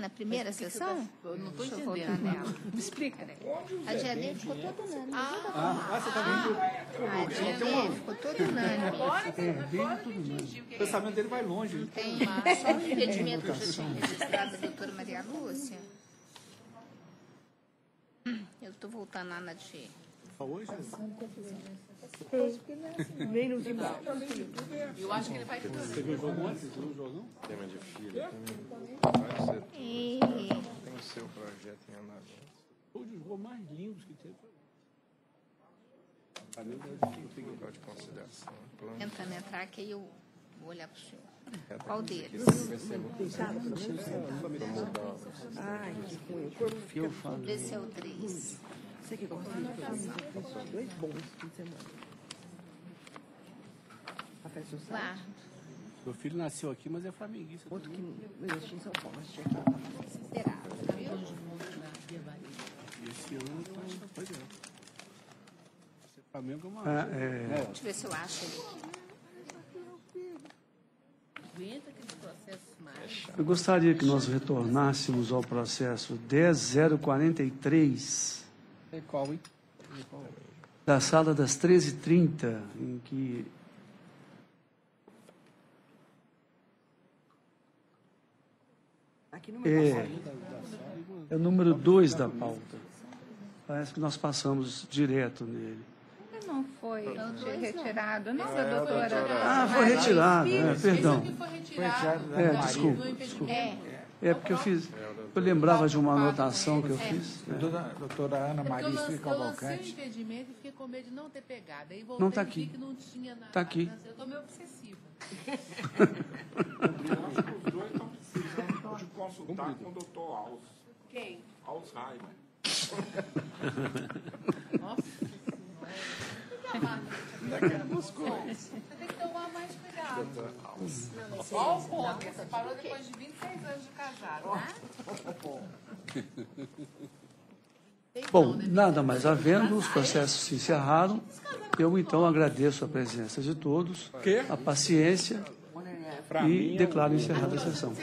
Na primeira sessão? Eu não estou Deixa eu voltar entendendo. nela. Me explica. A GD ficou toda unânime. Você está vendo? A GD ficou toda unânime. O pensamento dele vai longe. Tem só um impedimento que eu já tinha registrado da doutora Maria Lúcia. Eu estou voltando lá na de... Hoje? Vem no final. Eu acho que ele vai tudo. Você viu o jogo antes? Você viu o jogo, não? Tema de filha. Tem o seu projeto em andamento. Foi um dos gols mais lindos que teve. Local de consideração. Tentando entrar, que aí eu vou olhar para o senhor. Qual deles? Ai, que ruim. O corpo fica... Esse é o 3. Você que gosta de fazer dois bons fim de semana. Lá. Meu filho nasceu aqui, mas é flamenguista. Outro que eu existia em São Paulo, mas tinha Considerado, viu? Esse ano, pois é. Esse Flamengo é uma... Deixa eu ver se eu acho ele. Aguenta aquele processo mais. Eu gostaria que nós retornássemos ao processo 10043 É qual, hein? Da sala das 13h30, em que é o número 2 da pauta. Parece que nós passamos direto nele. Não foi retirado, não, da doutora? Ah, foi retirado, perdão. Retirado, desculpa. É porque eu lembrava de uma anotação que eu fiz. Doutora Ana Maria Espírica Cavalcante. Eu lancei o impedimento e fiquei com medo de não ter pegado. Aí voltei Não está e vi aqui. que não tinha nada. Está aqui. Eu estou meio obsessiva. Os dois estão precisando de consultar com o doutor Quem? Alzheimer. Nossa. Você tem que tomar mais cuidado. Olha o ponto. Você parou depois de 26 anos de casado, né? Bom, nada mais havendo, os processos se encerraram. Eu, então, agradeço a presença de todos, a paciência e declaro encerrada a sessão.